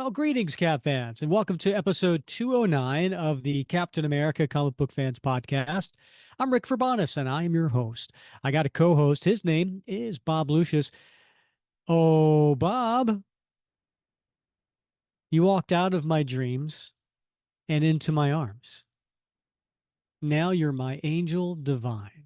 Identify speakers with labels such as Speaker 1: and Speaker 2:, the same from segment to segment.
Speaker 1: Well, greetings, Cap fans, and welcome to episode 209 of the Captain America Comic Book Fans Podcast. I'm Rick Verbanis, and I am your host. I got a co-host. His name is Bob Lucius. Oh, Bob, you walked out of my dreams and into my arms. Now you're my angel divine.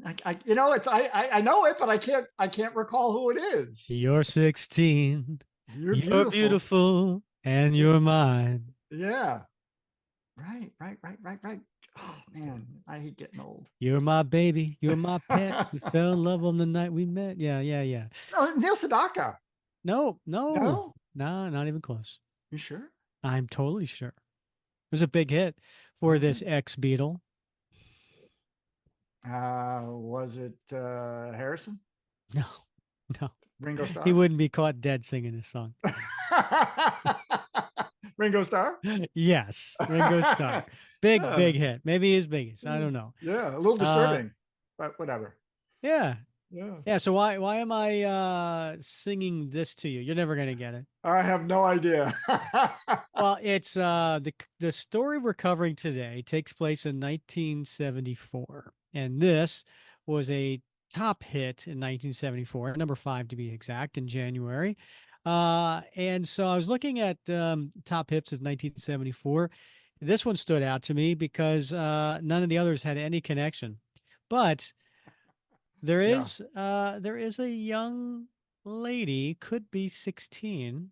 Speaker 2: I, I know it, but I can't recall who it is.
Speaker 1: You're 16,
Speaker 2: You're
Speaker 1: you're
Speaker 2: beautiful.
Speaker 1: beautiful, and you're mine.
Speaker 2: Yeah. Right. Oh man, I hate getting old.
Speaker 1: You're my baby, you're my pet. We fell in love on the night we met. Yeah.
Speaker 2: No, Neil Sedaka.
Speaker 1: No, no,
Speaker 2: No,
Speaker 1: no, not even close.
Speaker 2: you sure?
Speaker 1: I'm totally sure. It was a big hit for
Speaker 2: Was
Speaker 1: this
Speaker 2: it?
Speaker 1: ex-Beatle.
Speaker 2: Was it Harrison?
Speaker 1: No, no.
Speaker 2: Ringo
Speaker 1: He
Speaker 2: Starr?
Speaker 1: wouldn't be caught dead singing this song.
Speaker 2: Ringo Starr?
Speaker 1: Yes, Ringo Starr. Big,
Speaker 2: Uh,
Speaker 1: big hit. Maybe his biggest. I don't know.
Speaker 2: yeah, a little
Speaker 1: Uh,
Speaker 2: disturbing, but whatever.
Speaker 1: yeah.
Speaker 2: Yeah.
Speaker 1: Yeah, so why am I singing this to you? You're never gonna get it.
Speaker 2: I have no idea.
Speaker 1: Well, it's the story we're covering today takes place in 1974, and this was a top hit in 1974, number 5 to be exact, in January. And so I was looking at top hits of 1974. This one stood out to me because none of the others had any connection. But
Speaker 2: Yeah.
Speaker 1: there is a young lady, could be 16,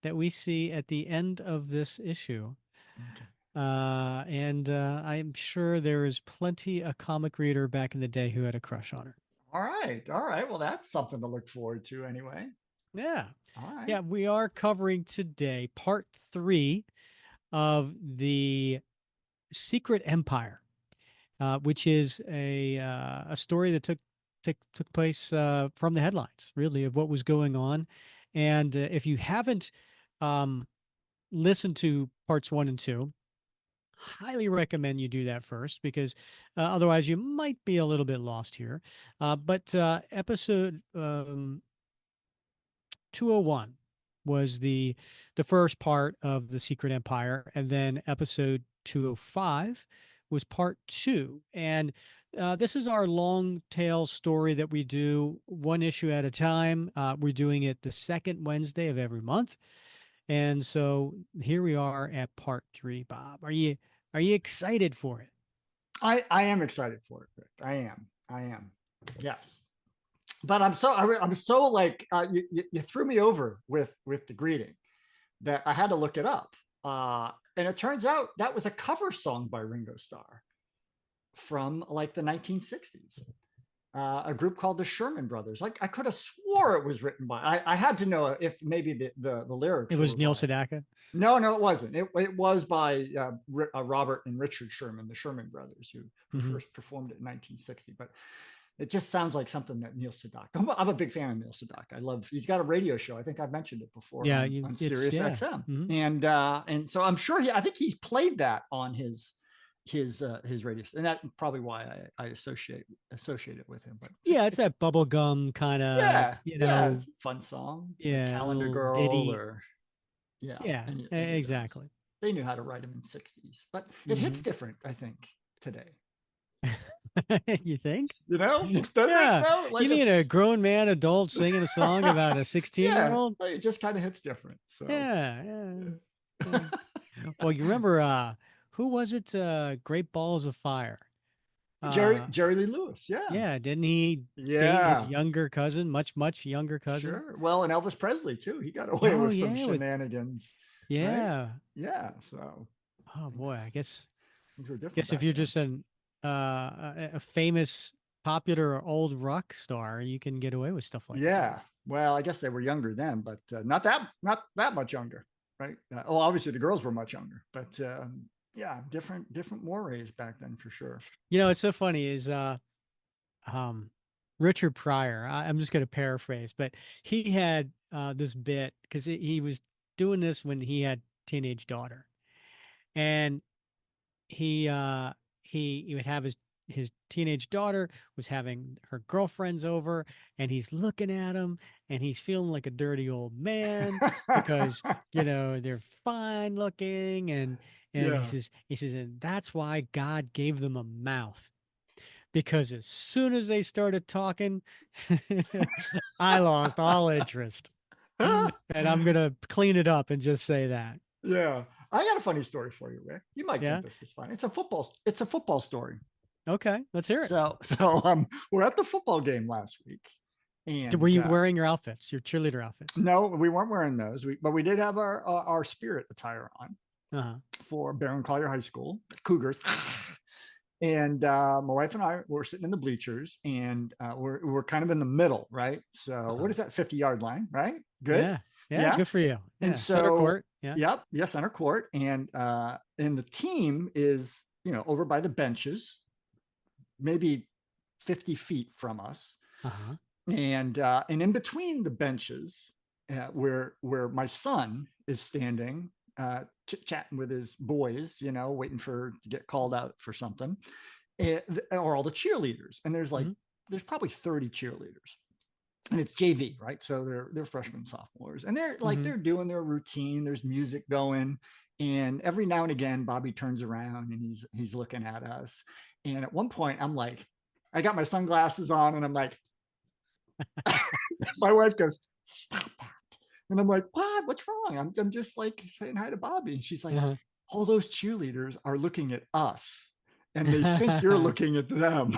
Speaker 1: that we see at the end of this issue.
Speaker 2: Okay.
Speaker 1: And I'm sure there is plenty a comic reader back in the day who had a crush on her.
Speaker 2: All right. All right. Well, that's something to look forward to anyway.
Speaker 1: Yeah.
Speaker 2: All right.
Speaker 1: Yeah, we are covering today part 3 of the Secret Empire, which is a story that took place from the headlines, really, of what was going on. And if you haven't um, listened to parts 1 and 2, highly recommend you do that first because otherwise you might be a little bit lost here. But episode 201 was the first part of the Secret Empire, and then episode 205 was part 2. And this is our long tail story that we do one issue at a time. We're doing it the second Wednesday of every month. And so here we are at part 3, Bob. Are you excited for it?
Speaker 2: I am excited for it, Rick. I am. Yes. But I'm so like you threw me over with the greeting that I had to look it up. And it turns out that was a cover song by Ringo Starr from like the 1960s. A group called the Sherman Brothers. Like I could have swore it was written by. I had to know if maybe the
Speaker 1: It
Speaker 2: lyrics
Speaker 1: was
Speaker 2: were
Speaker 1: Neil
Speaker 2: by.
Speaker 1: Sedaka.
Speaker 2: No, it wasn't. It was by Robert and Richard Sherman, the Sherman Brothers, who
Speaker 1: Hmm.
Speaker 2: first performed it in 1960. But it just sounds like something that Neil Sedaka. I'm a big fan of Neil Sedaka. I love. He's got a radio show. I think I've mentioned it before
Speaker 1: Yeah,
Speaker 2: on
Speaker 1: it's
Speaker 2: Sirius
Speaker 1: yeah.
Speaker 2: XM,
Speaker 1: Hmm.
Speaker 2: and so I'm sure I think he's played that on his radio, and that's probably why I associate it with him. But just
Speaker 1: Yeah, it's that bubblegum kind of,
Speaker 2: yeah, it's a fun song like
Speaker 1: yeah,
Speaker 2: Calendar
Speaker 1: little
Speaker 2: Girl
Speaker 1: ditty.
Speaker 2: or yeah,
Speaker 1: Yeah,
Speaker 2: any of those.
Speaker 1: exactly.
Speaker 2: They knew how to write them in '60s, but it hits
Speaker 1: Hmm.
Speaker 2: different, I think, today.
Speaker 1: You think?
Speaker 2: Does it
Speaker 1: Yeah.
Speaker 2: though?
Speaker 1: You
Speaker 2: Like
Speaker 1: mean a grown man adult singing a song about a 16-year
Speaker 2: yeah,
Speaker 1: old?
Speaker 2: like, it just kind of hits different. So
Speaker 1: Yeah, yeah. Well, you remember who was it? Great Balls of Fire.
Speaker 2: Jerry
Speaker 1: Uh
Speaker 2: Jerry Lee Lewis, yeah,
Speaker 1: yeah, didn't he date his
Speaker 2: yeah,
Speaker 1: younger cousin, much younger cousin?
Speaker 2: sure. Well, and Elvis Presley too. He got away
Speaker 1: Oh
Speaker 2: with some
Speaker 1: yeah, with
Speaker 2: shenanigans, right?
Speaker 1: yeah.
Speaker 2: Yeah. So
Speaker 1: Oh
Speaker 2: things
Speaker 1: boy, I guess
Speaker 2: things were different
Speaker 1: guess if
Speaker 2: back
Speaker 1: you're
Speaker 2: then.
Speaker 1: just a famous popular old rock star, you can get away with stuff like that.
Speaker 2: Yeah. Well, I guess they were younger then, but not that much younger, right? Well, obviously the girls were much younger, but yeah, different mores back then for sure.
Speaker 1: It's so funny is um Richard Pryor, I'm just going to paraphrase, but he had this bit because he was doing this when he had teenage daughter, and he he would have his his teenage daughter was having her girlfriends over, and he's looking at them, and he's feeling like a dirty old man because they're fine looking, and
Speaker 2: Yeah.
Speaker 1: he says, and that's why God gave them a mouth, because as soon as they started talking, I lost all interest. And I'm gonna clean it up and just say that.
Speaker 2: Yeah. I got a funny story for you, Rick. You might think
Speaker 1: Yeah.
Speaker 2: this is fun. It's a football story.
Speaker 1: Okay. Let's hear it.
Speaker 2: So we're at the football game last week,
Speaker 1: Were
Speaker 2: and
Speaker 1: you wearing your outfits, your cheerleader outfits?
Speaker 2: no, we weren't wearing those. But we did have our spirit attire on
Speaker 1: Uh-huh.
Speaker 2: for Barron Collier High School, Cougars. And my wife and I were sitting in the bleachers, and we're kind of in the middle, right? So what
Speaker 1: Uh-huh.
Speaker 2: is that 50-yard line, right? Good,
Speaker 1: Yeah. Yeah.
Speaker 2: yeah.
Speaker 1: Good for you.
Speaker 2: And
Speaker 1: Yeah. Center
Speaker 2: so,
Speaker 1: court. Yeah.
Speaker 2: yep, yes, center court, and the team is over by the benches, maybe 50 feet from us,
Speaker 1: Uh-huh.
Speaker 2: and in between the benches, where my son is standing, chit chatting with his boys, waiting to get called out for something, or all the cheerleaders, and
Speaker 1: Hmm.
Speaker 2: there's probably 30 cheerleaders, and it's JV, right? So they're freshmen, sophomores, and
Speaker 1: Hmm.
Speaker 2: they're doing their routine. There's music going, and every now and again, Bobby turns around and he's looking at us. And at one point, I'm like, I got my sunglasses on, and I'm like, my wife goes, "Stop that!" And I'm like, "What? What's wrong? I'm just like saying hi to Bobby." And she's like,
Speaker 1: Uh-huh.
Speaker 2: "All those cheerleaders are looking at us, and they think you're looking at them."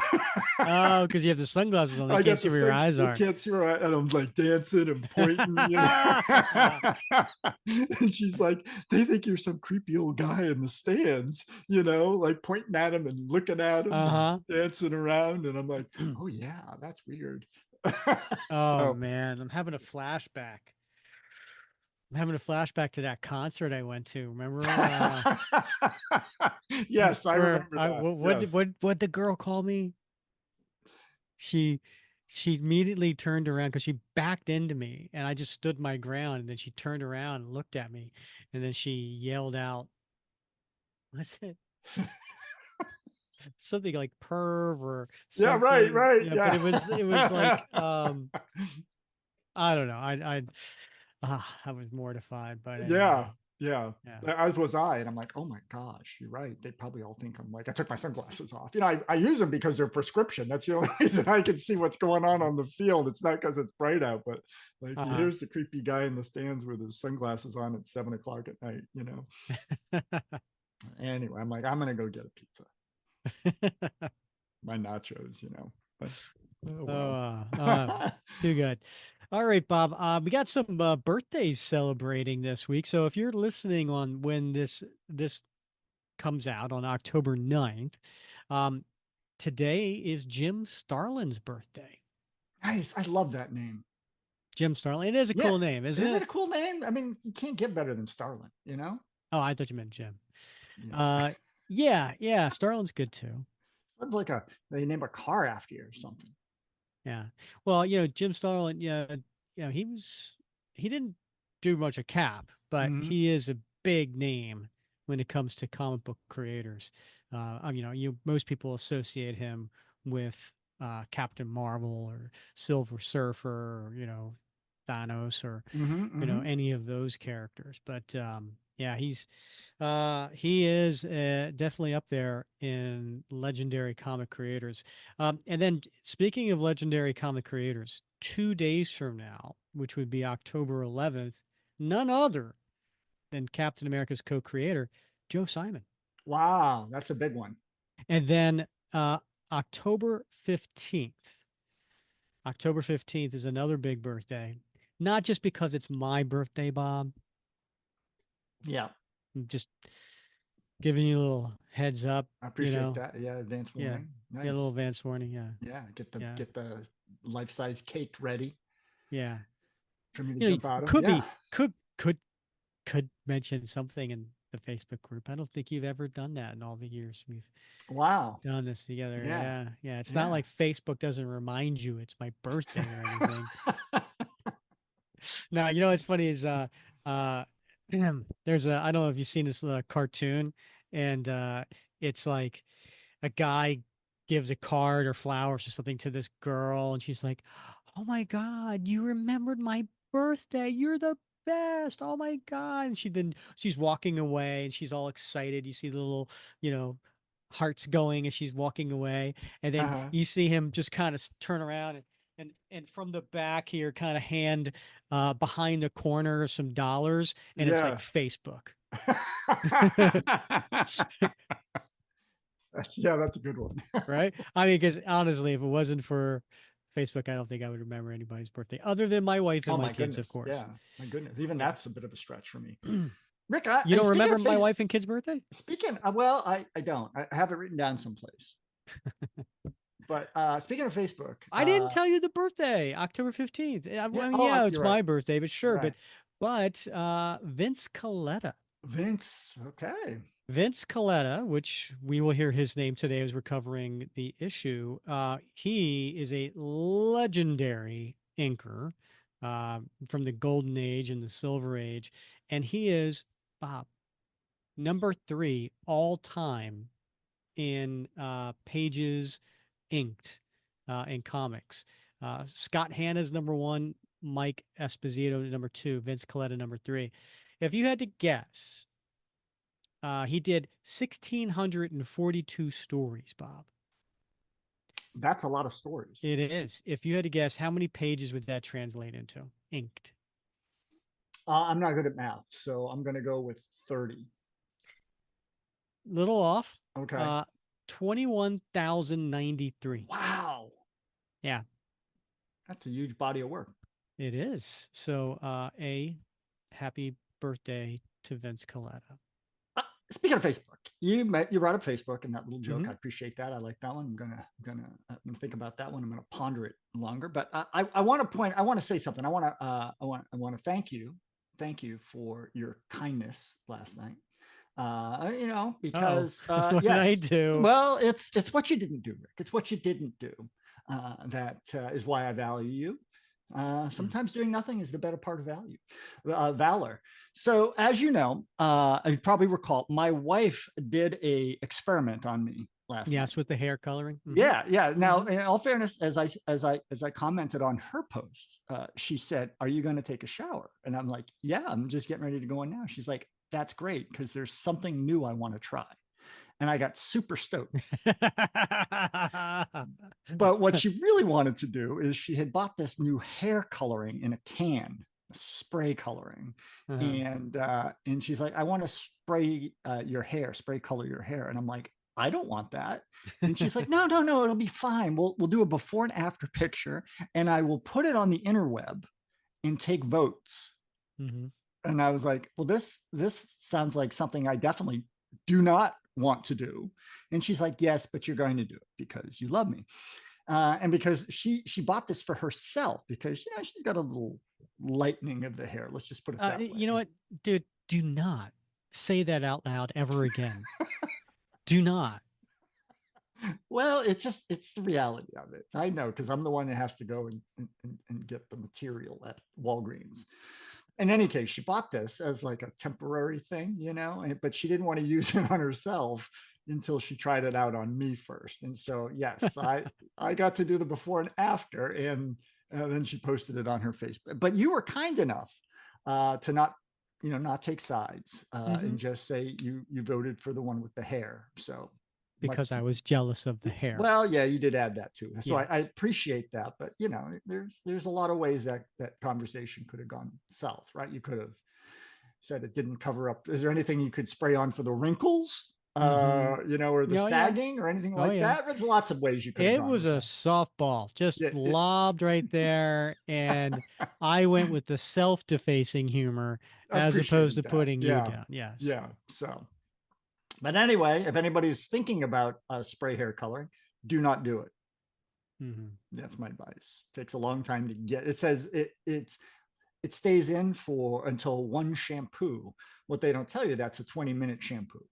Speaker 1: Oh, because you have the sunglasses on. They
Speaker 2: I
Speaker 1: can't
Speaker 2: got
Speaker 1: see
Speaker 2: the
Speaker 1: where your
Speaker 2: sun.
Speaker 1: eyes
Speaker 2: They
Speaker 1: are.
Speaker 2: can't see where and I'm like dancing and pointing, and she's like, they think you're some creepy old guy in the stands, like pointing at him and looking at him and
Speaker 1: Uh-huh.
Speaker 2: dancing around. And I'm like, oh yeah, that's weird.
Speaker 1: Oh
Speaker 2: So
Speaker 1: man, I'm having a flashback to that concert I went to. Remember,
Speaker 2: yes, I
Speaker 1: where
Speaker 2: remember
Speaker 1: I
Speaker 2: that. Yes.
Speaker 1: what the girl called me? She she immediately turned around because she backed into me, and I just stood my ground, and then she turned around and looked at me, and then she yelled out, "What's it?" Something like perv or
Speaker 2: Yeah, right,
Speaker 1: something,
Speaker 2: right.
Speaker 1: but
Speaker 2: Yeah.
Speaker 1: it was like I don't know. I was mortified, but
Speaker 2: Yeah,
Speaker 1: anyway,
Speaker 2: yeah.
Speaker 1: yeah.
Speaker 2: As was I, and I'm like, oh my gosh, you're right. They probably all think I'm like, I took my sunglasses off. I use them because they're prescription. That's the only reason I can see what's going on the field. It's not because it's bright out, but like,
Speaker 1: Uh-huh.
Speaker 2: here's the creepy guy in the stands with his sunglasses on at 7 o'clock at night. Anyway, I'm like, I'm gonna go get a pizza, my nachos. But oh
Speaker 1: Oh,
Speaker 2: well.
Speaker 1: too good. All right, Bob. We got some birthdays celebrating this week. So if you're listening on when this comes out on October 9th, um, today is Jim Starlin's birthday.
Speaker 2: Nice. I love that name.
Speaker 1: Jim Starlin. It is a
Speaker 2: Yeah.
Speaker 1: cool name, isn't
Speaker 2: Is it
Speaker 1: it?
Speaker 2: a cool name? I mean, you can't get better than Starlin.
Speaker 1: Oh, I thought you meant Jim.
Speaker 2: Yeah.
Speaker 1: Uh, yeah, yeah. Starlin's good too.
Speaker 2: Sounds like they name a car after you or something.
Speaker 1: Yeah. Well, Jim Starlin, yeah, he didn't do much of Cap, but
Speaker 2: Mm-hmm.
Speaker 1: he is a big name when it comes to comic book creators. Most people associate him with Captain Marvel or Silver Surfer, or, Thanos, or
Speaker 2: Mm-hmm. Mm-hmm.
Speaker 1: any of those characters. But yeah, he is definitely up there in legendary comic creators. And then speaking of legendary comic creators, 2 days from now, which would be October 11th, none other than Captain America's co-creator, Joe Simon.
Speaker 2: Wow, that's a big one.
Speaker 1: And then October 15th. October 15th is another big birthday. Not just because it's my birthday, Bob.
Speaker 2: Yeah,
Speaker 1: I'm just giving you a little heads up,
Speaker 2: I appreciate that. Yeah, advance
Speaker 1: Yeah.
Speaker 2: warning.
Speaker 1: Yeah, a little
Speaker 2: Nice.
Speaker 1: advance warning. Yeah.
Speaker 2: Yeah, get the
Speaker 1: Yeah.
Speaker 2: get the life size cake ready
Speaker 1: Yeah.
Speaker 2: for me to
Speaker 1: You
Speaker 2: jump out of.
Speaker 1: could
Speaker 2: Yeah.
Speaker 1: be could mention something in the Facebook group. I don't think you've ever done that in all the years we've
Speaker 2: Wow.
Speaker 1: done this together.
Speaker 2: Yeah.
Speaker 1: Yeah. Yeah. It's not
Speaker 2: Yeah.
Speaker 1: like Facebook doesn't remind you it's my birthday or anything. Now, what's funny is uh there's I don't know if you've seen this cartoon, and it's like a guy gives a card or flowers or something to this girl, and she's like, "Oh my God, you remembered my birthday. You're the best. Oh my God." And she's walking away and she's all excited. You see the little, you know, hearts going as she's walking away. And then
Speaker 2: Uh-huh.
Speaker 1: you see him just kind of turn around and from the back here, kind of hand behind the corner some dollars, and it's like
Speaker 2: Yeah.
Speaker 1: Facebook.
Speaker 2: Yeah, that's a good one.
Speaker 1: Right? I mean, because honestly, if it wasn't for Facebook, I don't think I would remember anybody's birthday other than my wife and
Speaker 2: Oh
Speaker 1: my
Speaker 2: my
Speaker 1: kids, of
Speaker 2: goodness.
Speaker 1: course.
Speaker 2: Yeah. My goodness. Even
Speaker 1: Yeah.
Speaker 2: that's a bit of a stretch for me.
Speaker 1: You
Speaker 2: Rick,
Speaker 1: don't
Speaker 2: speaking
Speaker 1: remember
Speaker 2: of
Speaker 1: my wife and kids' birthday?
Speaker 2: well, I don't. I have it written down someplace. But speaking of Facebook,
Speaker 1: I didn't tell you the birthday, October 15th. I
Speaker 2: yeah.
Speaker 1: mean,
Speaker 2: Oh,
Speaker 1: yeah,
Speaker 2: you're
Speaker 1: it's
Speaker 2: right.
Speaker 1: my birthday, but
Speaker 2: You're
Speaker 1: sure.
Speaker 2: right.
Speaker 1: But Vince Coletta.
Speaker 2: Vince. Okay.
Speaker 1: Vince Coletta, which we will hear his name today as we're covering the issue. He is a legendary inker from the Golden Age and the Silver Age, and he is Bob number 3 all time in pages inked in comics. Scott Hanna's number 1, Mike Esposito number 2, Vince Coletta number 3. If you had to guess, he did 1,642 stories, Bob.
Speaker 2: That's a lot of stories.
Speaker 1: It is. If you had to guess, how many pages would that translate into? Inked.
Speaker 2: I'm not good at math, so I'm going to go with 30.
Speaker 1: Little off.
Speaker 2: Okay.
Speaker 1: 21,093.
Speaker 2: Wow.
Speaker 1: Yeah,
Speaker 2: That's a huge body of work.
Speaker 1: it is. So, happy birthday to Vince Coletta.
Speaker 2: Speaking of Facebook, you brought up Facebook and that little joke.
Speaker 1: Mm-hmm.
Speaker 2: I appreciate that. I like that one. I'm gonna think about that one. I'm gonna ponder it longer. But I want to point. I want to say something. I want to thank you for your kindness last night.
Speaker 1: Oh,
Speaker 2: Because
Speaker 1: what did I
Speaker 2: yes,
Speaker 1: do?
Speaker 2: well, it's what you didn't do, Rick. It's what you didn't do that is why I value you.
Speaker 1: Mm.
Speaker 2: Sometimes doing nothing is the better part of valor. So, as you know, you probably recall, my wife did a experiment on me last night.
Speaker 1: Yes, with the hair coloring. Mm-hmm.
Speaker 2: Yeah, yeah. Now,
Speaker 1: Mm-hmm.
Speaker 2: in all fairness, as I commented on her post, she said, "Are you going to take a shower?" And I'm like, "Yeah, I'm just getting ready to go in now." She's like, "That's great because there's something new I want to try." And I got super stoked. But what she really wanted to do is she had bought this new hair coloring in a can, spray coloring,
Speaker 1: Uh-huh.
Speaker 2: and she's like, "I want to spray your hair, spray color your hair," and I'm like, "I don't want that." And she's like, "No, no, no, it'll be fine. We'll do a before and after picture, and I will put it on the interweb and take votes."
Speaker 1: Mm-hmm.
Speaker 2: And I was like, "Well, this sounds like something I definitely do not want to do." And she's like, "Yes, but you're going to do it because you love me." And because she bought this for herself because she's got a little lightening of the hair. Let's just put it that way.
Speaker 1: You know what, dude? Do not say that out loud ever again. Do not.
Speaker 2: Well, it's the reality of it. I know because I'm the one that has to go and get the material at Walgreens. In any case, she bought this as like a temporary thing, but she didn't want to use it on herself until she tried it out on me first. And so, yes, I got to do the before and after, and then she posted it on her Facebook. But you were kind enough to not take sides
Speaker 1: Mm-hmm.
Speaker 2: and just say you voted for the one with the hair. So much.
Speaker 1: Because I was jealous of the hair.
Speaker 2: Well, yeah, you did add that too. So I
Speaker 1: Yes.
Speaker 2: appreciate that. But there's a lot of ways that conversation could have gone south, right? You could have said it didn't cover up. Is there anything you could spray on for the wrinkles?
Speaker 1: Mm-hmm.
Speaker 2: Or the
Speaker 1: Oh yeah.
Speaker 2: sagging or anything
Speaker 1: Oh
Speaker 2: like
Speaker 1: yeah.
Speaker 2: that. There's lots of ways you could have
Speaker 1: It
Speaker 2: gone
Speaker 1: was
Speaker 2: with
Speaker 1: a
Speaker 2: that.
Speaker 1: softball, just
Speaker 2: Yeah,
Speaker 1: lobbed right there, and I went with the self-defacing humor
Speaker 2: I
Speaker 1: as opposed
Speaker 2: appreciated
Speaker 1: to
Speaker 2: that.
Speaker 1: putting you
Speaker 2: Yeah,
Speaker 1: down. Yes.
Speaker 2: yeah. So, but anyway, if anybody's thinking about spray hair coloring, do not do it.
Speaker 1: Mm-hmm.
Speaker 2: That's my advice. It takes a long time to get. It says it stays in for until one shampoo. What they don't tell you, that's a 20-minute shampoo.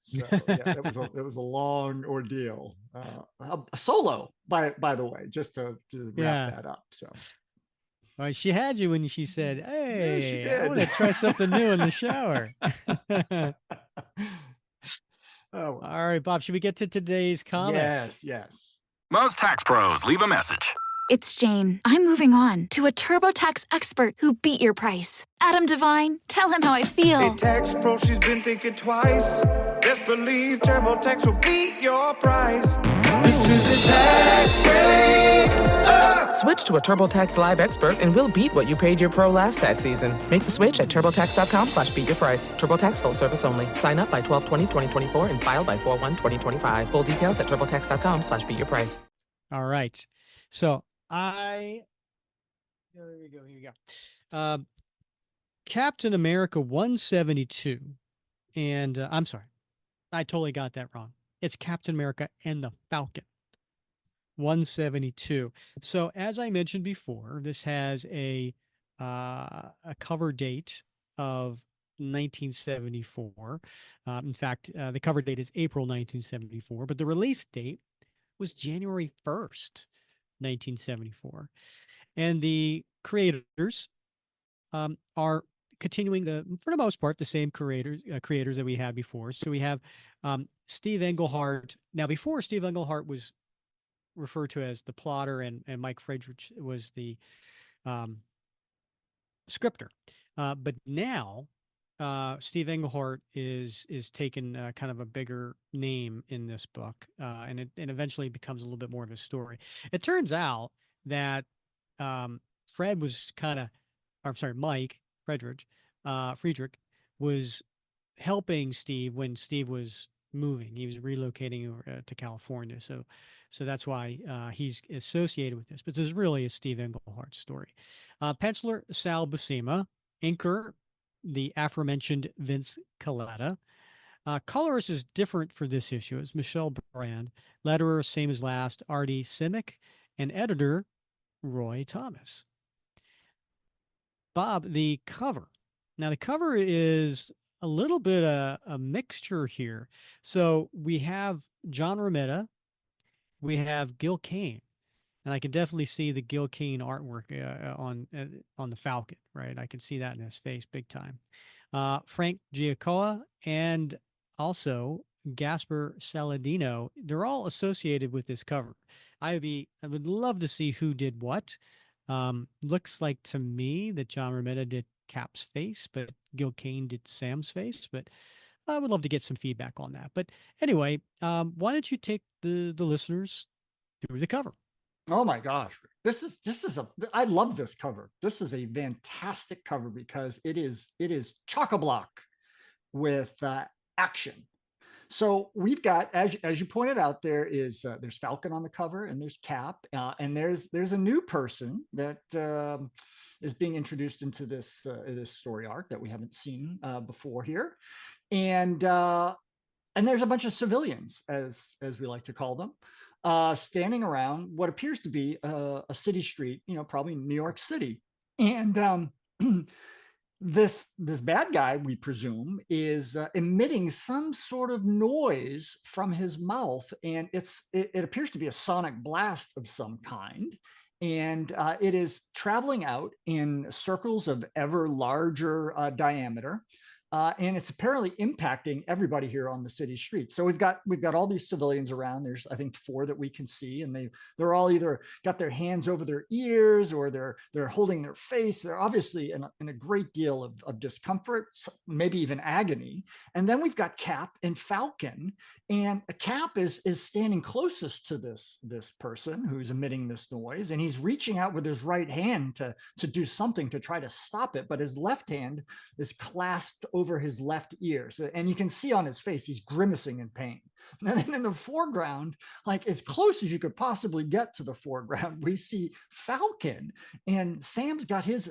Speaker 2: So yeah, it was a long ordeal. A solo, by the way, just to wrap
Speaker 1: Yeah.
Speaker 2: that up. So
Speaker 1: Well, she had you when she said,
Speaker 2: yeah, she
Speaker 1: "Hey, I
Speaker 2: did.
Speaker 1: want to try something new in the shower."
Speaker 2: Oh,
Speaker 1: All right, Bob, should we get to today's comic?
Speaker 2: yes, yes.
Speaker 3: Most tax pros leave a message.
Speaker 4: It's Jane. I'm moving on to a TurboTax expert who beat your price. Adam Devine, tell him how I feel.
Speaker 5: Hey, tax pro, she's been thinking twice. Best believe TurboTax will beat your price. This is a tax break.
Speaker 6: Switch to a TurboTax Live expert and we'll beat what you paid your pro last tax season. Make the switch at turbotax.com/beatyourprice. TurboTax full service only. Sign up by 12/20/2024 and file by 4/1/2025. Full details at turbotax.com/beatyourprice.
Speaker 1: All right. So here we go. Here we go. Captain America 172. And I'm sorry, I totally got that wrong. It's Captain America and the Falcon 172. So as I mentioned before, this has a cover date of 1974. In fact, the cover date is April 1974, but the release date was January 1st, 1974. And the creators are continuing for the most part, the same creators that we had before. So we have Steve Englehart. Now, before, Steve Englehart was referred to as the plotter, and Mike Friedrich was the scripter. But now, Steve Englehart is taken kind of a bigger name in this book, and it eventually becomes a little bit more of a story. It turns out that Fred was Mike Friedrich was helping Steve when Steve was moving. He was relocating over to California, so that's why he's associated with this. But this is really a Steve Englehart story. Penciler Sal Buscema, inker the aforementioned Vince Colletta. Colorist is different for this issue. It's Michelle Brand. Letterer, same as last, Artie Simic, and editor Roy Thomas. Bob, the cover. Now, the cover is a little bit a mixture here. So we have John Romita, we have Gil Kane, and I can definitely see the Gil Kane artwork on the Falcon, right? I can see that in his face big time. Frank Giacoa and also Gasper Saladino, they're all associated with this cover. I would love to see who did what. Looks like to me that John Romita did Cap's face, but Gil Kane did Sam's face. But I would love to get some feedback on that. But anyway, why don't you take the listeners through the cover?
Speaker 2: Oh my gosh, I love this cover. This is a fantastic cover because it is chock-a-block with action. So we've got, as you pointed out, there's Falcon on the cover, and there's Cap, and there's a new person that is being introduced into this story arc that we haven't seen before here, and there's a bunch of civilians, as we like to call them, standing around what appears to be a city street, probably New York City, and this bad guy, we presume, is emitting some sort of noise from his mouth, and it appears to be a sonic blast of some kind, and it is traveling out in circles of ever larger diameter, and it's apparently impacting everybody here on the city street. So we've got all these civilians around. There's, I think, 4 that we can see, and they're all either got their hands over their ears, or they're holding their face. They're obviously in a great deal of discomfort, maybe even agony. And then we've got Cap and Falcon, and Cap is standing closest to this person who's emitting this noise, and he's reaching out with his right hand to do something to try to stop it, but his left hand is clasped over his left ear. So, and you can see on his face, he's grimacing in pain. And then in the foreground, like as close as you could possibly get to the foreground, we see Falcon, and Sam's got his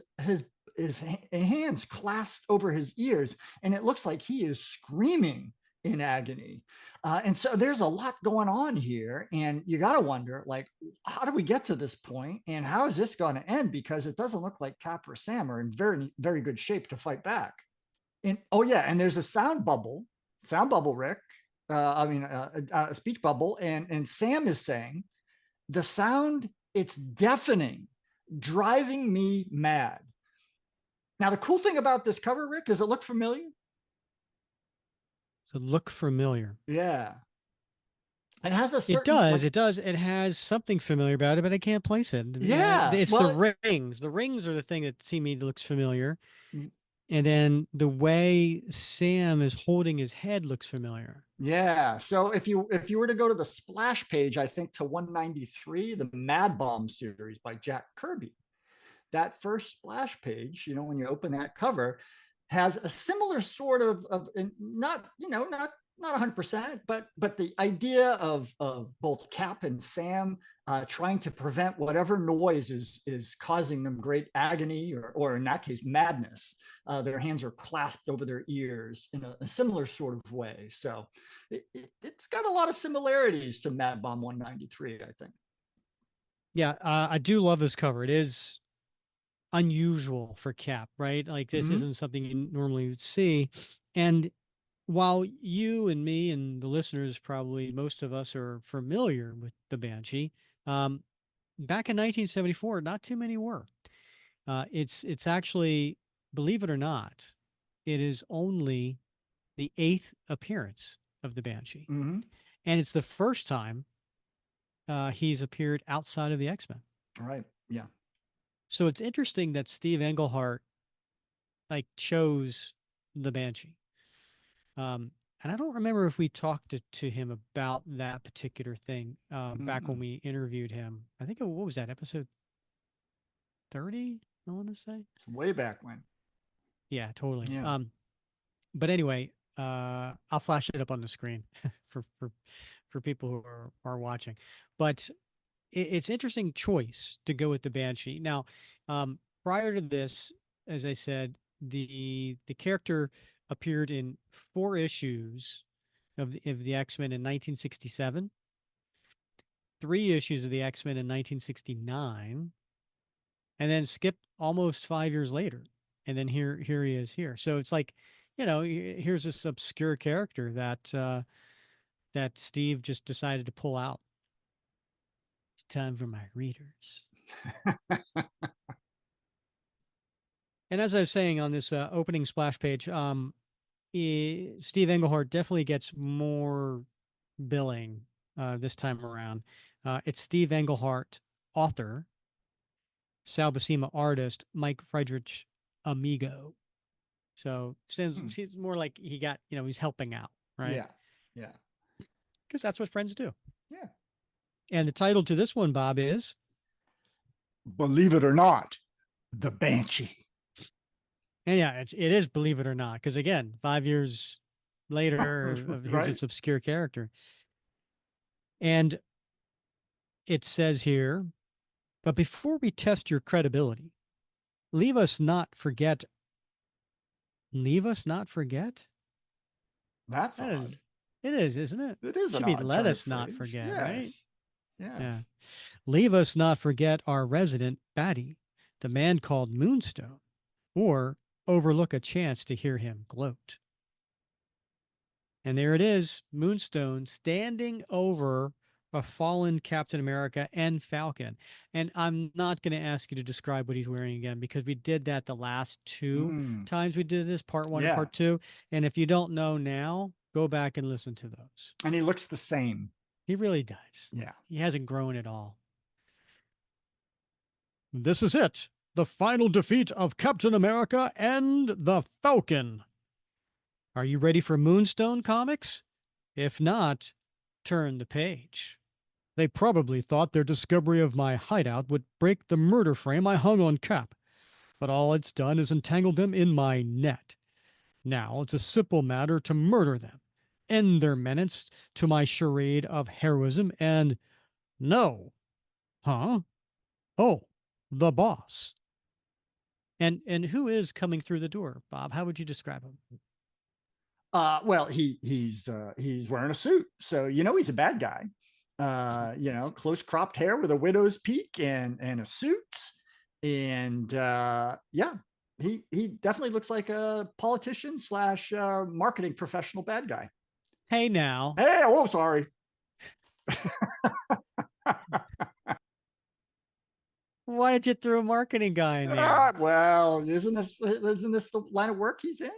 Speaker 2: hands clasped over his ears, and it looks like he is screaming in agony. And so there's a lot going on here, and you got to wonder, like, how do we get to this point, and how is this going to end? Because it doesn't look like Cap or Sam are in very, very good shape to fight back. And oh yeah, and there's a sound bubble, Rick. A speech bubble, and Sam is saying, the sound, it's deafening, driving me mad. Now, the cool thing about this cover, Rick, does it look familiar?
Speaker 1: So look familiar.
Speaker 2: Yeah. It has a
Speaker 1: It
Speaker 2: certain
Speaker 1: does.
Speaker 2: like,
Speaker 1: It does. It has something familiar about it, but I can't place it.
Speaker 2: yeah.
Speaker 1: It's the
Speaker 2: Well,
Speaker 1: rings. The rings are the thing that to me looks familiar.
Speaker 2: mm,
Speaker 1: And then the way Sam is holding his head looks familiar.
Speaker 2: yeah. So if you were to go to the splash page, I think to 193, the Mad Bomb series by Jack Kirby, that first splash page, you know, when you open that cover, has a similar sort of not, you know, not 100%, but the idea of both Cap and Sam trying to prevent whatever noise is causing them great agony, or in that case madness. Their hands are clasped over their ears in a similar sort of way. So it's got a lot of similarities to Mad Bomb 193, I think.
Speaker 1: Yeah, I do love this cover. It is unusual for Cap, right? Like this
Speaker 2: Mhm.
Speaker 1: isn't something you normally would see. And while you and me and the listeners, probably most of us are familiar with the Banshee, um, back in 1974, not too many were. It's actually, believe it or not, it is only the eighth appearance of the Banshee,
Speaker 2: Mhm.
Speaker 1: and it's the first time he's appeared outside of the X-Men.
Speaker 2: All right. Yeah.
Speaker 1: So it's interesting that Steve Englehart like chose the Banshee. And I don't remember if we talked to him about that particular thing back when
Speaker 2: Mm-mm.
Speaker 1: we interviewed him. I think what was that, episode 30? I want to say.
Speaker 2: It's way back when.
Speaker 1: Yeah, totally.
Speaker 2: Yeah.
Speaker 1: But anyway, I'll flash it up on the screen for for people who are watching. But it's interesting choice to go with the Banshee. Now, prior to this, as I said, the character appeared in 4 issues of the X-Men in 1967, 3 issues of the X-Men in 1969, and then skipped almost 5 years later. And then here he is here. So it's like, here's this obscure character that Steve just decided to pull out. It's time for my readers. And as I was saying on this opening splash page, Steve Englehart definitely gets more billing this time around. It's Steve Englehart, author, Sal Buscema, artist, Mike Friedrich, amigo. So
Speaker 2: Hmm.
Speaker 1: seems more like he got, he's helping out, right?
Speaker 2: Yeah. Yeah.
Speaker 1: Because that's what friends do.
Speaker 2: Yeah.
Speaker 1: And the title to this one, Bob, is
Speaker 2: Believe it or not, the Banshee.
Speaker 1: And yeah, it is, believe it or not, because again, 5 years later, here's
Speaker 2: Right.
Speaker 1: this obscure character. And it says here, but before we test your credibility, leave us not forget. Leave us not forget?
Speaker 2: That's
Speaker 1: That is,
Speaker 2: odd.
Speaker 1: it is, isn't it?
Speaker 2: It is an
Speaker 1: Should be
Speaker 2: odd
Speaker 1: let
Speaker 2: turn of
Speaker 1: us not
Speaker 2: phrase.
Speaker 1: forget, right?
Speaker 2: Yes. Yes.
Speaker 1: Yeah. Leave us not forget our resident baddie, the man called Moonstone, or overlook a chance to hear him gloat. And there it is, Moonstone standing over a fallen Captain America and Falcon. And I'm not going to ask you to describe what he's wearing again, because we did that the last two
Speaker 2: Mm.
Speaker 1: times we did this, part one and
Speaker 2: Yeah.
Speaker 1: part two. And if you don't know now, go back and listen to those.
Speaker 2: And he looks the same.
Speaker 1: He really does.
Speaker 2: Yeah.
Speaker 1: He hasn't grown at all. This is it. The final defeat of Captain America and the Falcon. Are you ready for Moonstone comics? If not, turn the page. They probably thought their discovery of my hideout would break the murder frame I hung on Cap, but all it's done is entangled them in my net. Now it's a simple matter to murder them, end their menace to my charade of heroism, and no. Huh? Oh, the boss. And who is coming through the door, Bob? How would you describe him?
Speaker 2: Well, he's wearing a suit, so he's a bad guy. Close cropped hair with a widow's peak and a suit, and yeah, he definitely looks like a politician slash marketing professional bad guy.
Speaker 1: Hey now.
Speaker 2: Hey, oh, sorry.
Speaker 1: Why did you throw a marketing guy in there?
Speaker 2: Well, isn't this the line of work he's in?